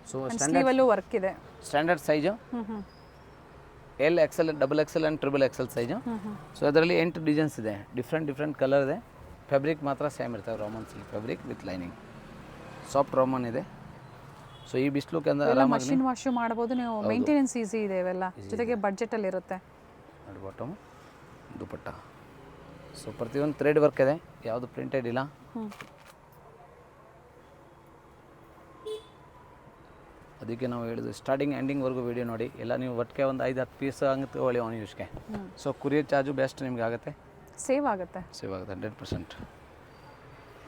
ಸೊ ಸ್ಲೀವಲ್ಲೂ ವರ್ಕ್ ಇದೆ. Standard size L, XL, XXL and XXL size. So ಅದರಲ್ಲಿ 8 ಡಿಸೈನ್ಸ್ ಇದೆ, ಡಿಫ್ರೆಂಟ್ ಕಲರ್ ಇದೆ. ಫ್ಯಾಬ್ರಿಕ್ ಮಾತ್ರ ಸೇಮ್ ಇರ್ತವೆ, Raman silk fabric with lining, soft Raman ಇದೆ. ಸೊ ಈ ಬಿಸಿಲುಕ್ಕೆ ಅಂದ್ರೆ ಮಷಿನ್ ವಾಶು ಮಾಡ್ಬೋದು ನೀವು, ಮೇಂಟೆನೆನ್ಸ್ ಈಸಿ ಇದೆ ಇವೆಲ್ಲ, ಜೊತೆಗೆ ಬಡ್ಜೆಟಲ್ಲಿ ಇರುತ್ತೆ. ನೋಡಿ ಬಾಟಮ್ ದುಪಟ್ಟ. ಸೊ ಪ್ರತಿಯೊಂದು ಥ್ರೆಡ್ ವರ್ಕ್ ಇದೆ, ಯಾವುದು ಪ್ರಿಂಟೆಡ್ ಇಲ್ಲ. ಅದಕ್ಕೆ ನಾವು ಹೇಳಿದ್ವಿ ಸ್ಟಾರ್ಟಿಂಗ್ ಎಂಡಿಂಗ್ವರೆಗೂ ವೀಡಿಯೋ ನೋಡಿ. ಎಲ್ಲ ನೀವು ಒಟ್ಟಿಗೆ ಒಂದು 5-10 ಪೀಸ್ ಹಂಗೆ ತೊಗೊಳ್ಳಿ ಆನ್ ಯೂಸ್ಗೆ. ಸೊ ಕುರಿಯರ್ ಚಾರ್ಜು ಬೆಸ್ಟ್ ನಿಮ್ಗೆ ಆಗುತ್ತೆ, ಸೇವ್ ಆಗುತ್ತೆ 100%.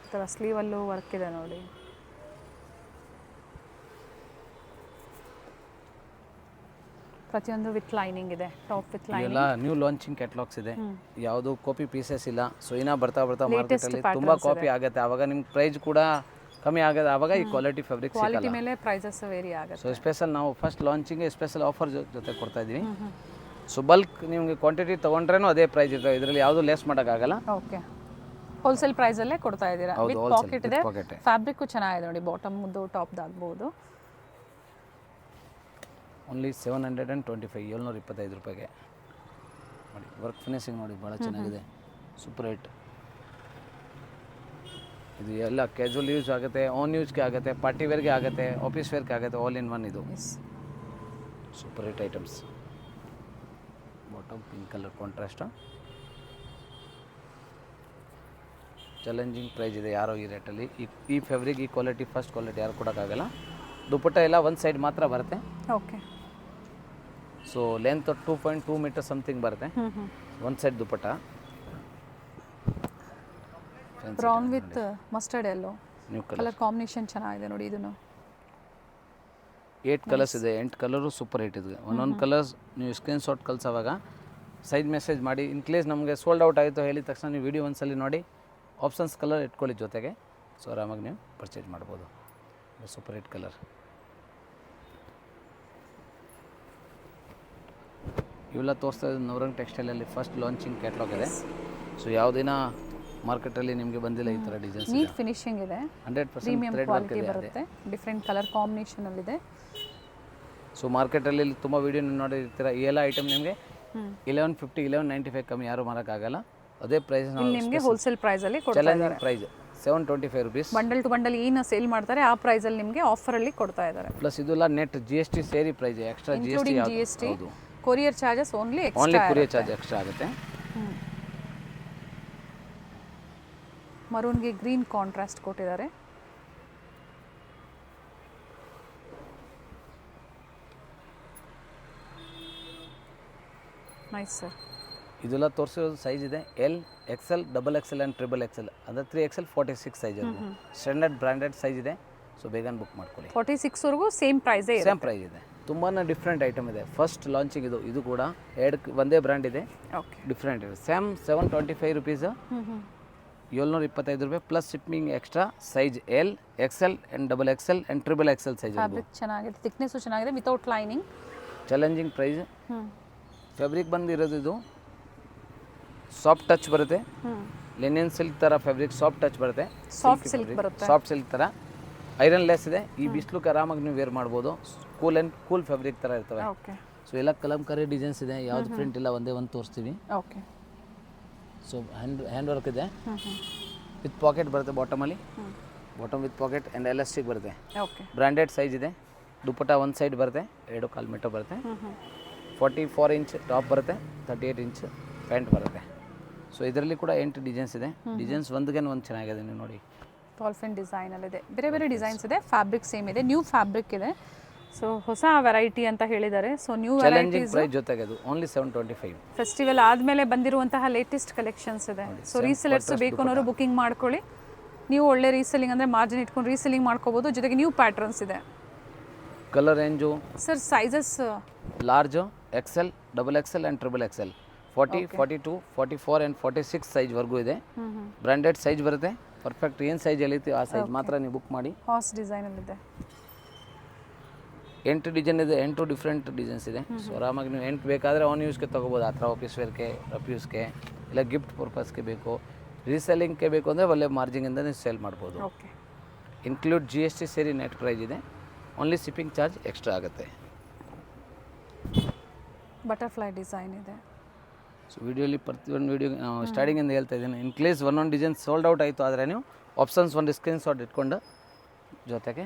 ಈ ಥರ ಸ್ಲೀವಲ್ಲೂ ವರ್ಕ್ ಇದೆ ನೋಡಿ. ಪ್ರತಿಯೊಂದು ವಿತ್ ಲೈನಿಂಗ್ ಇದೆ, ಟಾಪ್ ವಿತ್ ಲೈನಿಂಗ್. ಎಲ್ಲ ನ್ಯೂ ಲಾಂಚಿಂಗ್ ಕ್ಯಾಟ್ಲಾಗ್ಸ್ ಇದೆ, ಯಾವುದು ಕಾಪಿ ಪೀಸಸ್ ಇಲ್ಲ. ಸೊ ಇನ್ನೂ ಬರ್ತಾ ಮಾರ್ಕೆಟಲ್ಲಿ ತುಂಬ ಕಾಪಿ ಆಗುತ್ತೆ, ಆವಾಗ ನಿಮ್ಗೆ ಪ್ರೈಸ್ ಕೂಡ ಕಮ್ಮಿ ಆಗುತ್ತೆ. ಆವಾಗ ಈ ಕ್ವಾಲಿಟಿ ಫ್ಯಾಬ್ರಿಕ್ ಕ್ವಾಲಿಟಿ ಮೇಲೆ ಪ್ರೈಸಸ್ ವೇರಿ ಆಗುತ್ತೆ. ಸೊ ಸ್ಪೆಷಲ್ ನಾವು ಫಸ್ಟ್ ಲಾಂಚಿಂಗ್ ಸ್ಪೆಷಲ್ ಆಫರ್ ಜೊತೆ ಕೊಡ್ತಾ ಇದ್ದೀವಿ. ಸೊ ಬಲ್ಕ್ ನಿಮಗೆ ಕ್ವಾಂಟಿಟಿ ತೊಗೊಂಡ್ರೇನು ಅದೇ ಪ್ರೈಸ್ ಇರ್ತದೆ, ಇದರಲ್ಲಿ ಯಾವುದು ಲೆಸ್ ಮಾಡೋಕ್ಕಾಗಲ್ಲ. ಓಕೆ, ಹೋಲ್ಸೇಲ್ ಪ್ರೈಸಲ್ಲೇ ಕೊಡ್ತಾ ಇದ್ದೀರಾ. ಹೌದು, ವಿತ್ wholesale, ಪಾಕೆಟ್ with ಇದೆ, pocket. ಫ್ಯಾಬ್ರಿಕ್ಕು ಚೆನ್ನಾಗಿದೆ ನೋಡಿ, ಬಾಟಮ್ದು ಟಾಪ್ದಾಗ್ಬೋದು. ಓನ್ಲಿ 725 ರೂಪಾಯಿಗೆ ನೋಡಿ. ವರ್ಕ್ ಫಿನಿಶಿಂಗ್ ನೋಡಿ ಭಾಳ ಚೆನ್ನಾಗಿದೆ, ಸೂಪರ್ ಹಿಟ್. ಇದು ಎಲ್ಲ ಕ್ಯಾಜುವಲ್ ಯೂಸ್ ಆಗುತ್ತೆ, ಆನ್ ಯೂಸ್ಗೆ ಆಗುತ್ತೆ, ಪಾರ್ಟಿ ವೇರ್ಗೆ ಆಗುತ್ತೆ, ಆಫೀಸ್ ವೇರ್ಗೆ ಆಗುತ್ತೆ, ಆಲ್ ಇನ್ ಒನ್. ಇದು super hit items. Bottom pink colour contrast, challenging price ಇದೆ. ಯಾರೋ ಈ ರೇಟಲ್ಲಿ ಈ ಫ್ಯಾಬ್ರಿಕ್ ಈ ಕ್ವಾಲಿಟಿ ಫಸ್ಟ್ ಕ್ವಾಲಿಟಿ ಯಾರು ಕೊಡೋಕ್ಕಾಗಲ್ಲ. ದುಪಟ್ಟ ಎಲ್ಲ ಒಂದು ಸೈಡ್ ಮಾತ್ರ ಬರುತ್ತೆ. Okay, so length 2.2 metre something ಬರುತ್ತೆ ಒಂದು side dupatta. Brown with mustard yellow new colour combination ಚೆನ್ನಾಗಿದೆ ನೋಡಿ. ಇದನ್ನು 8 ಕಲರ್ಸ್ ಇದೆ, 8 ಕಲರು ಸೂಪರ್ ಹಿಟ್ ಇದೆ. ಒಂದೊಂದು ಕಲರ್ಸ್ ನೀವು ಸ್ಕ್ರೀನ್ ಶಾಟ್ ಕಳ್ಸೋವಾಗ ಸೈಜ್ ಮೆಸೇಜ್ ಮಾಡಿ. ಇನ್ ಕೇಸ್ ನಮಗೆ ಸೋಲ್ಡ್ ಔಟ್ ಆಯಿತು ಹೇಳಿದ ತಕ್ಷಣ ನೀವು ವಿಡಿಯೋ ಒಂದ್ಸಲಿ ನೋಡಿ ಆಪ್ಷನ್ಸ್ ಕಲರ್ ಇಟ್ಕೊಳ್ಳಿ ಜೊತೆಗೆ. ಸೊ ಆರಾಮಾಗಿ ನೀವು ಪರ್ಚೇಸ್ ಮಾಡ್ಬೋದು. Super hit colour. ಇವೆಲ್ಲ ತೋರಿಸ್ತಾ ಇದ್ದು ನವರಂಗ್ ಟೆಕ್ಸ್ಟೈಲಲ್ಲಿ ಫಸ್ಟ್ ಲಾಂಚಿಂಗ್ ಕ್ಯಾಟ್ಲಾಗ್ ಇದೆ. ಸೊ ಯಾವುದಿನ ಮಾರ್ಕೆಟಲ್ಲಿ ನಿಮಗೆ ಬಂದಿಲ್ಲ ಈ ಥರ ಡಿಸೈನ್ಸ್. ನೀಟ್ ಫಿನಿಶಿಂಗ್ ಇದೆ, 100% ಪ್ರೀಮಿಯಂ ಥ್ರೆಡ್ ವರ್ಕ್ ಕ್ವಾಲಿಟಿ ಇದೆ. ಬರುತ್ತೆ, ಡಿಫ್ರೆಂಟ್ ಕಲರ್ ಕಾಂಬಿನೇಷನಲ್ಲಿದೆ. ಸೊ ಮಾರ್ಕೆಟಲ್ಲಿ ತುಂಬ ವೀಡಿಯೋ ನೋಡಿರ್ತೀರ. ಈ ಎಲ್ಲ ಐಟಮ್ ನಿಮಗೆ 1150 1195 ಕಮ್ಮಿ ಯಾರು ಮಾರೋಕ್ಕಾಗಲ್ಲ. ಅದೇ ಪ್ರೈಸ್ ನಿಮಗೆ ಹೋಲ್ಸೇಲ್ ಪ್ರೈಸಲ್ಲಿ ಕೊಡ್ತಾ challenging price 725 rupees. Bundle to bundle ಏನು ಸೇಲ್ ಮಾಡ್ತಾರೆ ಆ ಪ್ರೈಸಲ್ಲಿ ನಿಮಗೆ ಆಫರಲ್ಲಿ ಕೊಡ್ತಾ ಇದ್ದಾರೆ. ಪ್ಲಸ್ ಇದೆಲ್ಲ ನೆಟ್ GST ಸೇರಿ price, extra GST, courier charges only courier charge extra ಆಗುತ್ತೆ. ಮರೂನ್ಗೆ ಗ್ರೀನ್ ಕಾಂಟ್ರಾಸ್ಟ್ ಕೊಟ್ಟಿದ್ದಾರೆ. Nice sir. ಇದೆಲ್ಲ ತೋರಿಸಿರೋದು ಸೈಜ್ ಇದೆ L, XL, XXL and XXL. ಅಂದರೆ 3XL 46 ಸೈಜ್ ಅದು ಸ್ಟ್ಯಾಂಡರ್ಡ್ ಬ್ರ್ಯಾಂಡೆಡ್ ಸೈಜ್ ಇದೆ. ಸೊ ಬೇಗನೆ ಬುಕ್ ಮಾಡ್ಕೊಳ್ಳಿ. 46ವರೆಗೂ ಸೇಮ್ ಪ್ರೈಸೇ ಇದೆ. ಸೇಮ್ ಪ್ರೈಸ್ ಇದೆ. ತುಂಬಾ ಡಿಫ್ರೆಂಟ್ ಐಟಮ್ ಇದೆ. ಫಸ್ಟ್ ಲಾಂಚಿಂಗ್ ಇದು ಕೂಡ ಒಂದೇ ಬ್ರ್ಯಾಂಡ್ ಇದೆ, ಓಕೆ, ಡಿಫ್ರೆಂಟ್ ಇದೆ. 725 ರುಪೀಸ್, 725 ರೂಪಾಯಿ plus shipping extra. Size L, XL and XXL and XXL size. Fabric ಚೆನ್ನಾಗಿದೆ, ಥಿಕ್ನೆಸ್ಸು ಚೆನ್ನಾಗಿದೆ, without lining. Challenging price. Fabric ಬಂದಿರೋದು ಇದು ಸಾಫ್ಟ್ ಟಚ್ ಬರುತ್ತೆ, ಲಿನೆನ್ ಸಿಲ್ಕ್ ಥರ ಫ್ಯಾಬ್ರಿಕ್ ಸಾಫ್ಟ್ ಟಚ್ ಬರುತ್ತೆ. ಸಾಫ್ಟ್ ಸಿಲ್ಕ್ ಬರುತ್ತೆ, ಸಾಫ್ಟ್ ಸಿಲ್ಕ್ ಥರ ಐರನ್ ಲೆಸ್ ಇದೆ. ಈ ಬಿಸಿಲುಕ್ಕೆ ಆರಾಮಾಗಿ ನೀವು ವೇರ್ ಮಾಡ್ಬೋದು. ಕೂಲ್ ಫ್ಯಾಬ್ರಿಕ್ ಥರ ಇರ್ತವೆ. ಓಕೆ. ಸೊ ಎಲ್ಲ ಕಲಂಕಾರಿ ಡಿಸೈನ್ಸ್ ಇದೆ, ಯಾವ್ದು ಪ್ರಿಂಟ್ ಇಲ್ಲ, ಒಂದೇ ಒಂದು ತೋರಿಸ್ತೀವಿ. ಓಕೆ. ಸೊ ಹ್ಯಾಂಡ್ ವರ್ಕ್ ಇದೆ, ವಿತ್ ಪಾಕೆಟ್ ಬರುತ್ತೆ ಬಾಟಮಲ್ಲಿ, bottom with pocket and elastic ಬರುತ್ತೆ. ಓಕೆ. ಬ್ರ್ಯಾಂಡೆಡ್ ಸೈಜ್ ಇದೆ. ದುಪಟ್ಟ ಒಂದು ಸೈಡ್ ಬರುತ್ತೆ, 2.25 ಮೀಟರ್ ಬರುತ್ತೆ. 44 ಇಂಚ್ ಟಾಪ್ ಬರುತ್ತೆ, 38 ಇಂಚ್ ಪ್ಯಾಂಟ್ ಬರುತ್ತೆ. ಸೊ ಇದರಲ್ಲಿ ಕೂಡ 8 ಡಿಸೈನ್ಸ್ ಇದೆ. ಡಿಸೈನ್ಸ್ ಒಂದಿಗೆ ಒಂದು ಚೆನ್ನಾಗಿದೆ, ನೀವು ನೋಡಿ. ಡಾಲ್ಫಿನ್ ಡಿಸೈನಲ್ಲಿದೆ, ಬೇರೆ ಬೇರೆ ಡಿಸೈನ್ಸ್ ಇದೆ. ಫ್ಯಾಬ್ರಿಕ್ ಸೇಮ್ ಇದೆ, ನ್ಯೂ ಫ್ಯಾಬ್ರಿಕ್ ಇದೆ. ಸೊ ಹೊಸ ವೆರೈಟಿ ಅಂತ ಹೇಳಿದ್ದಾರೆ. ಸೊ ನ್ಯೂ ವೆರೈಟೀಸ್ ಪ್ರೈಸ್ ಜೊತೆಗೆ ಅದು ಓನ್ಲಿ 725. ಫೆಸ್ಟಿವಲ್ ಆದಮೇಲೆ ಬಂದಿರುವಂತಹ ಲೇಟೆಸ್ಟ್ ಕಲೆಕ್ಷನ್ಸ್ ಇದೆ. ಸೊ ರೀಸೆಲರ್ಸ್ ಬೇಕು ಅನ್ನೋರು ಬುಕಿಂಗ್ ಮಾಡ್ಕೊಳ್ಳಿ. ನೀವು ಒಳ್ಳೆ ರೀಸೆಲ್ಲಿಂಗ್ ಅಂದರೆ ಮಾರ್ಜಿನ್ ಇಟ್ಕೊಂಡು ರೀಸೆಲ್ಲಿಂಗ್ ಮಾಡ್ಕೋಬೋದು. ಜೊತೆಗೆ ನ್ಯೂ ಪ್ಯಾಟರ್ನ್ಸ್ ಇದೆ. Colour range sir sizes large, XL, XXL and XXL, 40, 42, 44 and 46 ಸೈಜ್ವರೆಗೂ ಇದೆ. ಬ್ರ್ಯಾಂಡೆಡ್ ಸೈಜ್ ಬರುತ್ತೆ. ಪರ್ಫೆಕ್ಟ್ ಏನು ಸೈಜ್ ಎಲ್ಲಿತ್ತು ಆ ಸೈಜ್ ಮಾತ್ರ ನೀವು ಬುಕ್ ಮಾಡಿ. ಹಾಸ್ ಡಿಸೈನಲ್ಲಿದೆ, 8 ಡಿಸೈನ್ ಇದೆ, 8 ಡಿಫ್ರೆಂಟ್ ಡಿಸೈನ್ಸ್ ಇದೆ. ಸೊ ಆರಾಮಾಗಿ ನೀವು 8 ಬೇಕಾದರೆ ಆನ್ ಯೂಸ್ಗೆ ತೊಗೋಬೋದು. ಆ ಥರ ಆಫೀಸ್ ವೇರ್ಗೆ, ರಫ್ ಯೂಸ್ಗೆ, ಇಲ್ಲ ಗಿಫ್ಟ್ ಪರ್ಪಸ್ಗೆ ಬೇಕು, ರೀಸೆಲ್ಲಿಂಗ್ಗೆ ಬೇಕು ಅಂದರೆ ಒಳ್ಳೆ ಮಾರ್ಜಿನಿಂದ ನೀವು ಸೇಲ್ ಮಾಡ್ಬೋದು. ಓಕೆ. ಇನ್ಕ್ಲೂಡ್ GST ಸೇರಿ ನೆಟ್ ಪ್ರೈಸ್ ಇದೆ. ಓನ್ಲಿ ಶಿಪ್ಪಿಂಗ್ ಚಾರ್ಜ್ ಎಕ್ಸ್ಟ್ರಾ ಆಗುತ್ತೆ. ಬಟರ್ಫ್ಲೈ ಡಿಸೈನ್ ಇದೆ. ಸೊ ವಿಡಿಯೋಲಿ ಪ್ರತಿಯೊಂದು ವಿಡಿಯೋ ನಾವು ಸ್ಟಾರ್ಟಿಂಗಿಂದ ಹೇಳ್ತಾ ಇದ್ದೀನಿ. ಇನ್ ಕೇಸ್ ಒಂದೊಂದು ಡಿಸೈನ್ ಸೋಲ್ಡ್ ಔಟ್ ಆಯಿತು ಆದರೆ ನೀವು ಆಪ್ಷನ್ಸ್ ಒಂದು ಸ್ಕ್ರೀನ್ ಶಾಟ್ ಇಟ್ಕೊಂಡು ಜೊತೆಗೆ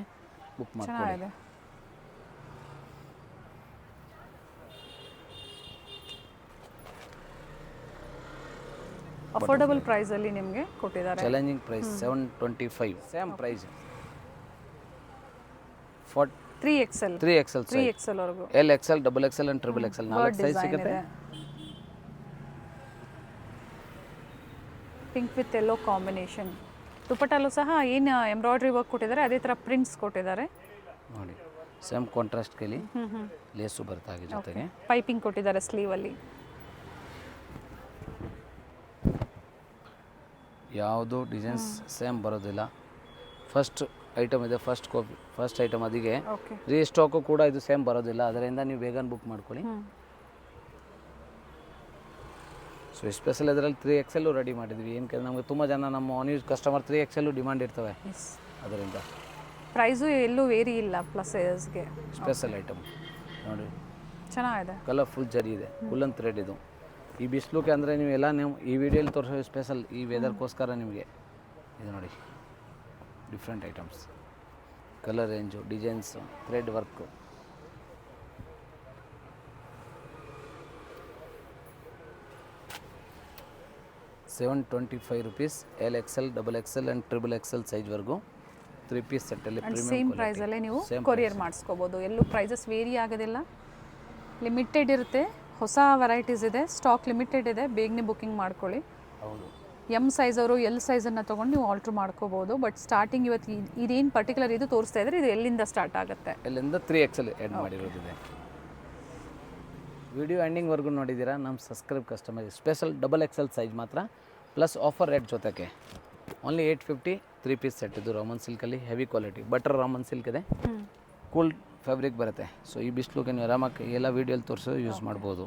ಬುಕ್ ಮಾಡ್ಕೊಳ್ಳಿ. ಅಫೋರ್ಡಬಲ್ ಪ್ರೈಸಲ್ಲಿ ನಿಮಗೆ ಕೊಟ್ಟಿದ್ದಾರೆ. Challenging price 725 same price. 3XL 3XL 3XL ವರೆಗೂ L XL, double XL and triple XL 4 size ಸಿಗುತ್ತೆ. Pink with yellow combination. ದುಪಟ್ಟಲ್ಲೂ ಸಹ ಏನು ಎಂಬ್ರಾಯ್ಡ್ರಿ ವರ್ಕ್ ಕೊಟ್ಟಿದ್ದಾರೆ, ಅದೇ ಥರ ಪ್ರಿಂಟ್ಸ್ ಕೊಟ್ಟಿದ್ದಾರೆ ನೋಡಿ. ಸೇಮ್ ಕಾಂಟ್ರಾಸ್ಟ್ ಕೈಲಿ ಲೇಸು ಬರ್ತಾ ಇದೆ ಜೊತೆಗೆ. ಪೈಪಿಂಗ್ ಕೊಟ್ಟಿದ್ದಾರೆ ಸ್ಲೀವಲ್ಲಿ. ಯಾವುದು ಡಿಸೈನ್ಸ್ ಸೇಮ್ ಬರೋದಿಲ್ಲ. ಫಸ್ಟ್ ಐಟಮ್ ಇದೆ, ಫಸ್ಟ್ ಐಟಮ್ ಅದಕ್ಕೆ ಓಕೆ. ರೀಸ್ಟಾಕು ಕೂಡ ಇದು ಸೇಮ್ ಬರೋದಿಲ್ಲ, ಅದರಿಂದ ನೀವು ಬೇಗನೆ ಬುಕ್ ಮಾಡ್ಕೊಳ್ಳಿ. ಸೊ ಸ್ಪೆಷಲ್ ಇದರಲ್ಲಿ 3XL ರೆಡಿ ಮಾಡಿದ್ವಿ. ಏನಕ್ಕೆ ನಮಗೆ ತುಂಬ ಜನ ನಮ್ಮ ನ್ಯೂಸ್ ಕಸ್ಟಮರ್ 3XL ಡಿಮಾಂಡ್ ಇರ್ತವೆ, ಅದರಿಂದ ಪ್ರೈಸು ಎಲ್ಲೂ ವೇರಿ ಇಲ್ಲ. ಪ್ಲಸ್ ಸೈಜ್ಗೆ ಸ್ಪೆಷಲ್ ಐಟಮ್ ನೋಡಿ, ಚೆನ್ನಾಗಿದೆ. ಕಲರ್ಫುಲ್ ಜರಿ ಇದೆ, ಫುಲ್ ಅಂಡ್ ಥ್ರೆಡ್ ಇದು. ಈ ಬಿಸಿಲುಕ್ಕೆ ಅಂದರೆ ನೀವೆಲ್ಲ ನೀವು ಈ ವಿಡಿಯೋಲಿ ತೋರಿಸೋ ಸ್ಪೆಷಲ್ ಈ ವೆದರ್ಗೋಸ್ಕರ ನಿಮಗೆ ಇದು ನೋಡಿ. Different items, colour range, designs, thread work. ₹725 L XL, double XL and triple XL ಸೈಜ್ವರೆಗೂ 3 ಪೀಸ್ ಸೆಟ್ಟಲ್ಲಿ ಸೇಮ್ ಪ್ರೈಸಲ್ಲೇ ನೀವು ಕೊರಿಯರ್ ಮಾಡಿಸ್ಕೋಬೋದು. ಎಲ್ಲೂ ಪ್ರೈಸಸ್ ವೇರಿ ಆಗೋದಿಲ್ಲ. ಲಿಮಿಟೆಡ್ ಇರುತ್ತೆ, ಹೊಸ ವೆರೈಟೀಸ್ ಇದೆ, ಸ್ಟಾಕ್ ಲಿಮಿಟೆಡ್ ಇದೆ, ಬೇಗನೆ ಬುಕ್ಕಿಂಗ್ ಮಾಡ್ಕೊಳ್ಳಿ. ಹೌದು. ಎಮ್ ಸೈಜ್ ಅವರು ಎಲ್ ಸೈಜನ್ನು ತೊಗೊಂಡು ನೀವು ಆಲ್ಟ್ರ್ ಮಾಡ್ಕೋಬೋದು. ಬಟ್ ಸ್ಟಾರ್ಟಿಂಗ್ ಇವತ್ತು ಇದೇನು ಪರ್ಟಿಕ್ಯುಲರ್ ಇದು ತೋರಿಸ್ತಾ ಇದ್ರೆ ಇದು ಎಲ್ಲಿಂದ ಸ್ಟಾರ್ಟ್ ಆಗುತ್ತೆ? ಎಲ್ಲಿಂದ 3XL ಆ್ಯಡ್ ಮಾಡಿರೋದಿದೆ. ವಿಡಿಯೋ ಎಂಡಿಂಗ್ವರೆಗೂ ನೋಡಿದ್ದೀರಾ. ನಮ್ಮ subscribe customer special double XL size ಮಾತ್ರ, ಪ್ಲಸ್ ಆಫರ್ ರೇಟ್ ಜೊತೆಗೆ ಓನ್ಲಿ 850 3 ಪೀಸ್ ಸೆಟ್. ಇದು ರಾಮನ್ ಸಿಲ್ಕಲ್ಲಿ heavy quality butter Roman silk ಇದೆ, ಕೂಲ್ ಫ್ಯಾಬ್ರಿಕ್ ಬರುತ್ತೆ. ಸೊ ಈ ಬಿಸಿಲುಗೆ ನೀವು ಆರಾಮಾಗಿ ಎಲ್ಲ ವೀಡಿಯೋಲಿ ತೋರಿಸೋದು ಯೂಸ್ ಮಾಡ್ಬೋದು.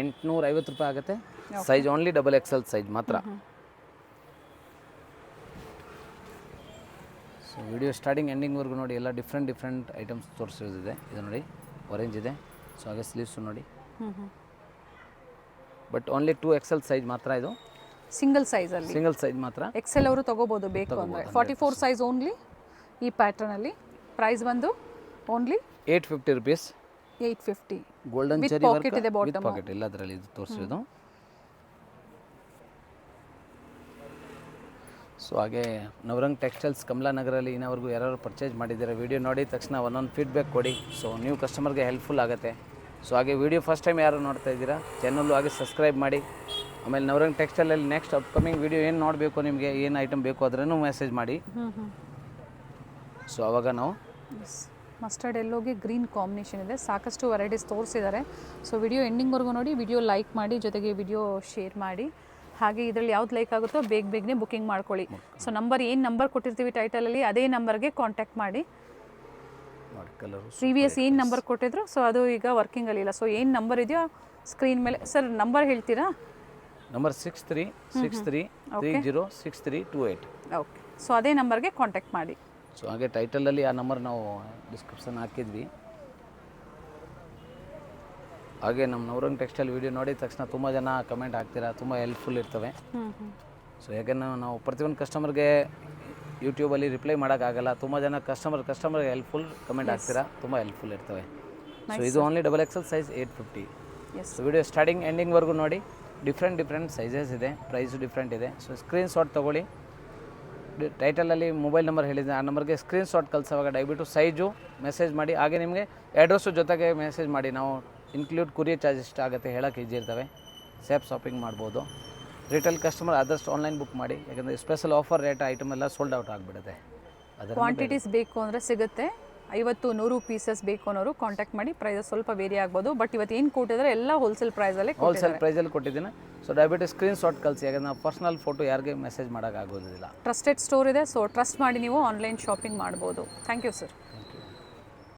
₹850 ಆಗುತ್ತೆ. Size only double XL size ಮಾತ್ರ. ಸೊ ವಿಡಿಯೋ ಸ್ಟಾರ್ಟಿಂಗ್ ಎಂಡಿಂಗ್ವರೆಗೂ ನೋಡಿ, ಎಲ್ಲ ಡಿಫ್ರೆಂಟ್ ಐಟಮ್ಸ್ ತೋರಿಸೋದಿದೆ. ಇದು ನೋಡಿ ಆರೆಂಜ್ ಇದೆ. ಸೊ ಹಾಗೆ ಸ್ಲೀವ್ಸು ನೋಡಿ. ಬಟ್ ಓನ್ಲಿ 2XL ಸೈಜ್ ಮಾತ್ರ. ಇದು ಸಿಂಗಲ್ ಸೈಜ್ ಮಾತ್ರ. ಎಕ್ಸೆಲ್ ಅವರು ತೊಗೋಬೋದು ಬೇಕು ಅಂದರೆ. 44 ಸೈಜ್ ಓನ್ಲಿ ಈ ಪ್ಯಾಟರ್ನಲ್ಲಿ. ಪ್ರೈಸ್ ಬಂದು only ₹850. 850. Golden with cherry pocket ಇದೆ, ಬಾಟಮ್ ಪಾಕೆಟ್ ಇಲ್ಲ ಅದರಲ್ಲಿ. ಇದು ತೋರಿಸೋದು. ಸೊ ಹಾಗೆ ನವರಂಗ್ ಟೆಕ್ಸ್ಟೈಲ್ಸ್ ಕಮಲಾನಗರಲ್ಲಿ ಇನ್ನವರೆಗೂ ಯಾರು ಪರ್ಚೇಸ್ ಮಾಡಿದ್ದೀರಾ, ವಿಡಿಯೋ ನೋಡಿ ತಕ್ಷಣ ಒಂದೊಂದು ಫೀಡ್ಬ್ಯಾಕ್ ಕೊಡಿ. ಸೊ ನೀವು ಕಸ್ಟಮರ್ಗೆ ಹೆಲ್ಪ್ಫುಲ್ ಆಗುತ್ತೆ. ಸೊ ಹಾಗೆ ವಿಡಿಯೋ ಫಸ್ಟ್ ಟೈಮ್ ಯಾರು ನೋಡ್ತಾ ಇದ್ದೀರಾ ಚಾನಲ್ಲು ಹಾಗೆ ಸಬ್ಸ್ಕ್ರೈಬ್ ಮಾಡಿ. ಆಮೇಲೆ ನವರಂಗ್ ಟೆಕ್ಸ್ಟೈಲಲ್ಲಿ ನೆಕ್ಸ್ಟ್ ಅಪ್ಕಮಿಂಗ್ ವಿಡಿಯೋ ಏನು ನೋಡಬೇಕು, ನಿಮಗೆ ಏನು ಐಟಮ್ ಬೇಕು ಅದನ್ನು ಮೆಸೇಜ್ ಮಾಡಿ. ಸೊ ಆವಾಗ ನಾವು ಮಸ್ಟರ್ಡ್ ಎಲ್ಲೋಗೆ ಗ್ರೀನ್ ಕಾಂಬಿನೇಷನ್ ಇದೆ. ಸಾಕಷ್ಟು ವೆರೈಟೀಸ್ ತೋರಿಸಿದ್ದಾರೆ. ಸೊ ವಿಡಿಯೋ ಎಂಡಿಂಗ್ವರೆಗೂ ನೋಡಿ, ವಿಡಿಯೋ ಲೈಕ್ ಮಾಡಿ, ಜೊತೆಗೆ ವಿಡಿಯೋ ಶೇರ್ ಮಾಡಿ. ಹಾಗೆ ಇದರಲ್ಲಿ ಯಾವ್ದು ಲೈಕ್ ಆಗುತ್ತೋ ಬೇಗನೆ ಬುಕ್ಕಿಂಗ್ ಮಾಡ್ಕೊಳ್ಳಿ. ಸೊ ಏನು ನಂಬರ್ ಕೊಟ್ಟಿರ್ತೀವಿ ಟೈಟಲಲ್ಲಿ, ಅದೇ ನಂಬರ್ಗೆ ಕಾಂಟ್ಯಾಕ್ಟ್ ಮಾಡಿ. ಪ್ರೀವಿಯಸ್ ಏನು ನಂಬರ್ ಕೊಟ್ಟಿದ್ರು ಸೊ ಅದು ಈಗ ವರ್ಕಿಂಗಲ್ಲಿ ಇಲ್ಲ. ಸೊ ಏನು ನಂಬರ್ ಇದೆಯೋ ಸ್ಕ್ರೀನ್ ಮೇಲೆ. ಸರ್ ನಂಬರ್ ಹೇಳ್ತೀರಾ? ನಂಬರ್ 63606328. ಓಕೆ. ಸೊ ಅದೇ ನಂಬರ್ಗೆ ಕಾಂಟ್ಯಾಕ್ಟ್ ಮಾಡಿ. ಸೊ ಹಾಗೆ ಟೈಟಲಲ್ಲಿ ಆ ನಂಬರ್ ನಾವು ಡಿಸ್ಕ್ರಿಪ್ಷನ್ ಹಾಕಿದ್ವಿ. ಹಾಗೆ ನಮ್ಮ ನವರಂಗ್ ಟೆಕ್ಸ್ಟೈಲ್ ವಿಡಿಯೋ ನೋಡಿದ ತಕ್ಷಣ ತುಂಬ ಜನ ಕಮೆಂಟ್ ಹಾಕ್ತೀರಾ, ತುಂಬ ಹೆಲ್ಪ್ಫುಲ್ ಇರ್ತವೆ. ಸೊ ಯಾಕೆಂದ್ರೆ ನಾವು ಪ್ರತಿಯೊಂದು ಕಸ್ಟಮರ್ಗೆ ಯೂಟ್ಯೂಬಲ್ಲಿ ರಿಪ್ಲೈ ಮಾಡೋಕ್ಕಾಗಲ್ಲ. ತುಂಬ ಜನ ಕಸ್ಟಮರ್ಗೆ ಹೆಲ್ಪ್ಫುಲ್ ಕಮೆಂಟ್ ಹಾಕ್ತೀರಾ, ತುಂಬ ಹೆಲ್ಪ್ಫುಲ್ ಇರ್ತವೆ. ಸೊ ಇದು only double XL size 850. So video starting ಎಂಡಿಂಗ್ವರೆಗೂ ನೋಡಿ. ಡಿಫ್ರೆಂಟ್ ಸೈಜಸ್ ಇದೆ, ಪ್ರೈಸು ಡಿಫ್ರೆಂಟ್ ಇದೆ. ಸೊ ಸ್ಕ್ರೀನ್ಶಾಟ್ ತೊಗೊಳ್ಳಿ. ಟೈಟಲಲ್ಲಿ ಮೊಬೈಲ್ ನಂಬರ್ ಹೇಳಿದ್ದೆ, ಆ ನಂಬರ್ಗೆ ಸ್ಕ್ರೀನ್ಶಾಟ್ ಕಳಿಸೋವಾಗ ದಯವಿಟ್ಟು ಸೈಜು ಮೆಸೇಜ್ ಮಾಡಿ. ಹಾಗೆ ನಿಮಗೆ ಅಡ್ರೆಸ್ಸು ಜೊತೆಗೆ ಮೆಸೇಜ್ ಮಾಡಿ. ನಾವು ಇನ್ಕ್ಲೂಡ್ ಕುರಿಯರ್ ಚಾರ್ಜ್ ಎಷ್ಟು ಆಗುತ್ತೆ ಹೇಳೋಕ್ಕೆ ಈಜಿ ಇರ್ತವೆ. ಸೇಫ್ ಶಾಪಿಂಗ್ ಮಾಡ್ಬೋದು. ರಿಟೇಲ್ ಕಸ್ಟಮರ್ ಆದಷ್ಟು ಆನ್ಲೈನ್ ಬುಕ್ ಮಾಡಿ, ಯಾಕಂದರೆ ಸ್ಪೆಷಲ್ ಆಫರ್ ರೇಟ್ ಐಟಮ್ ಎಲ್ಲ ಸೋಲ್ಡ್ ಔಟ್ ಆಗಿಬಿಡುತ್ತೆ. ಕ್ವಾಂಟಿಟೀಸ್ ಬೇಕು ಅಂದರೆ ಸಿಗುತ್ತೆ. 50-100 ಪೀಸಸ್ ಬೇಕು ಅನ್ನೋರು ಕಾಂಟ್ಯಾಕ್ಟ್ ಮಾಡಿ. ಪ್ರೈಸಸ್ ಸ್ವಲ್ಪ ವೇರಿ ಆಗ್ಬೋದು. ಬಟ್ ಇವತ್ತು ಏನು ಕೊಟ್ಟಿದ್ದಾರೆ ಎಲ್ಲ ಹೋಲ್ಸೇಲ್ ಪ್ರೈಸಲ್ಲಿ ಕೊಟ್ಟಿದ್ದೀನಿ. ಸೊ ದಯವಿಟ್ಟು ಸ್ಕ್ರೀನ್ಶಾಟ್ ಕಳಿಸಿ, ಯಾಕಂದ್ರೆ ನಾವು ಪರ್ಸನಲ್ ಫೋಟೋ ಯಾರಿಗೆ ಮೆಸೇಜ್ ಮಾಡೋಕ್ಕಾಗೋದಿಲ್ಲ. ಟ್ರಸ್ಟೆಡ್ ಸ್ಟೋರ್ ಇದೆ. ಸೊ ಟ್ರಸ್ಟ್ ಮಾಡಿ ನೀವು ಆನ್ಲೈನ್ ಶಾಪಿಂಗ್ ಮಾಡ್ಬೋದು. Thank you sir.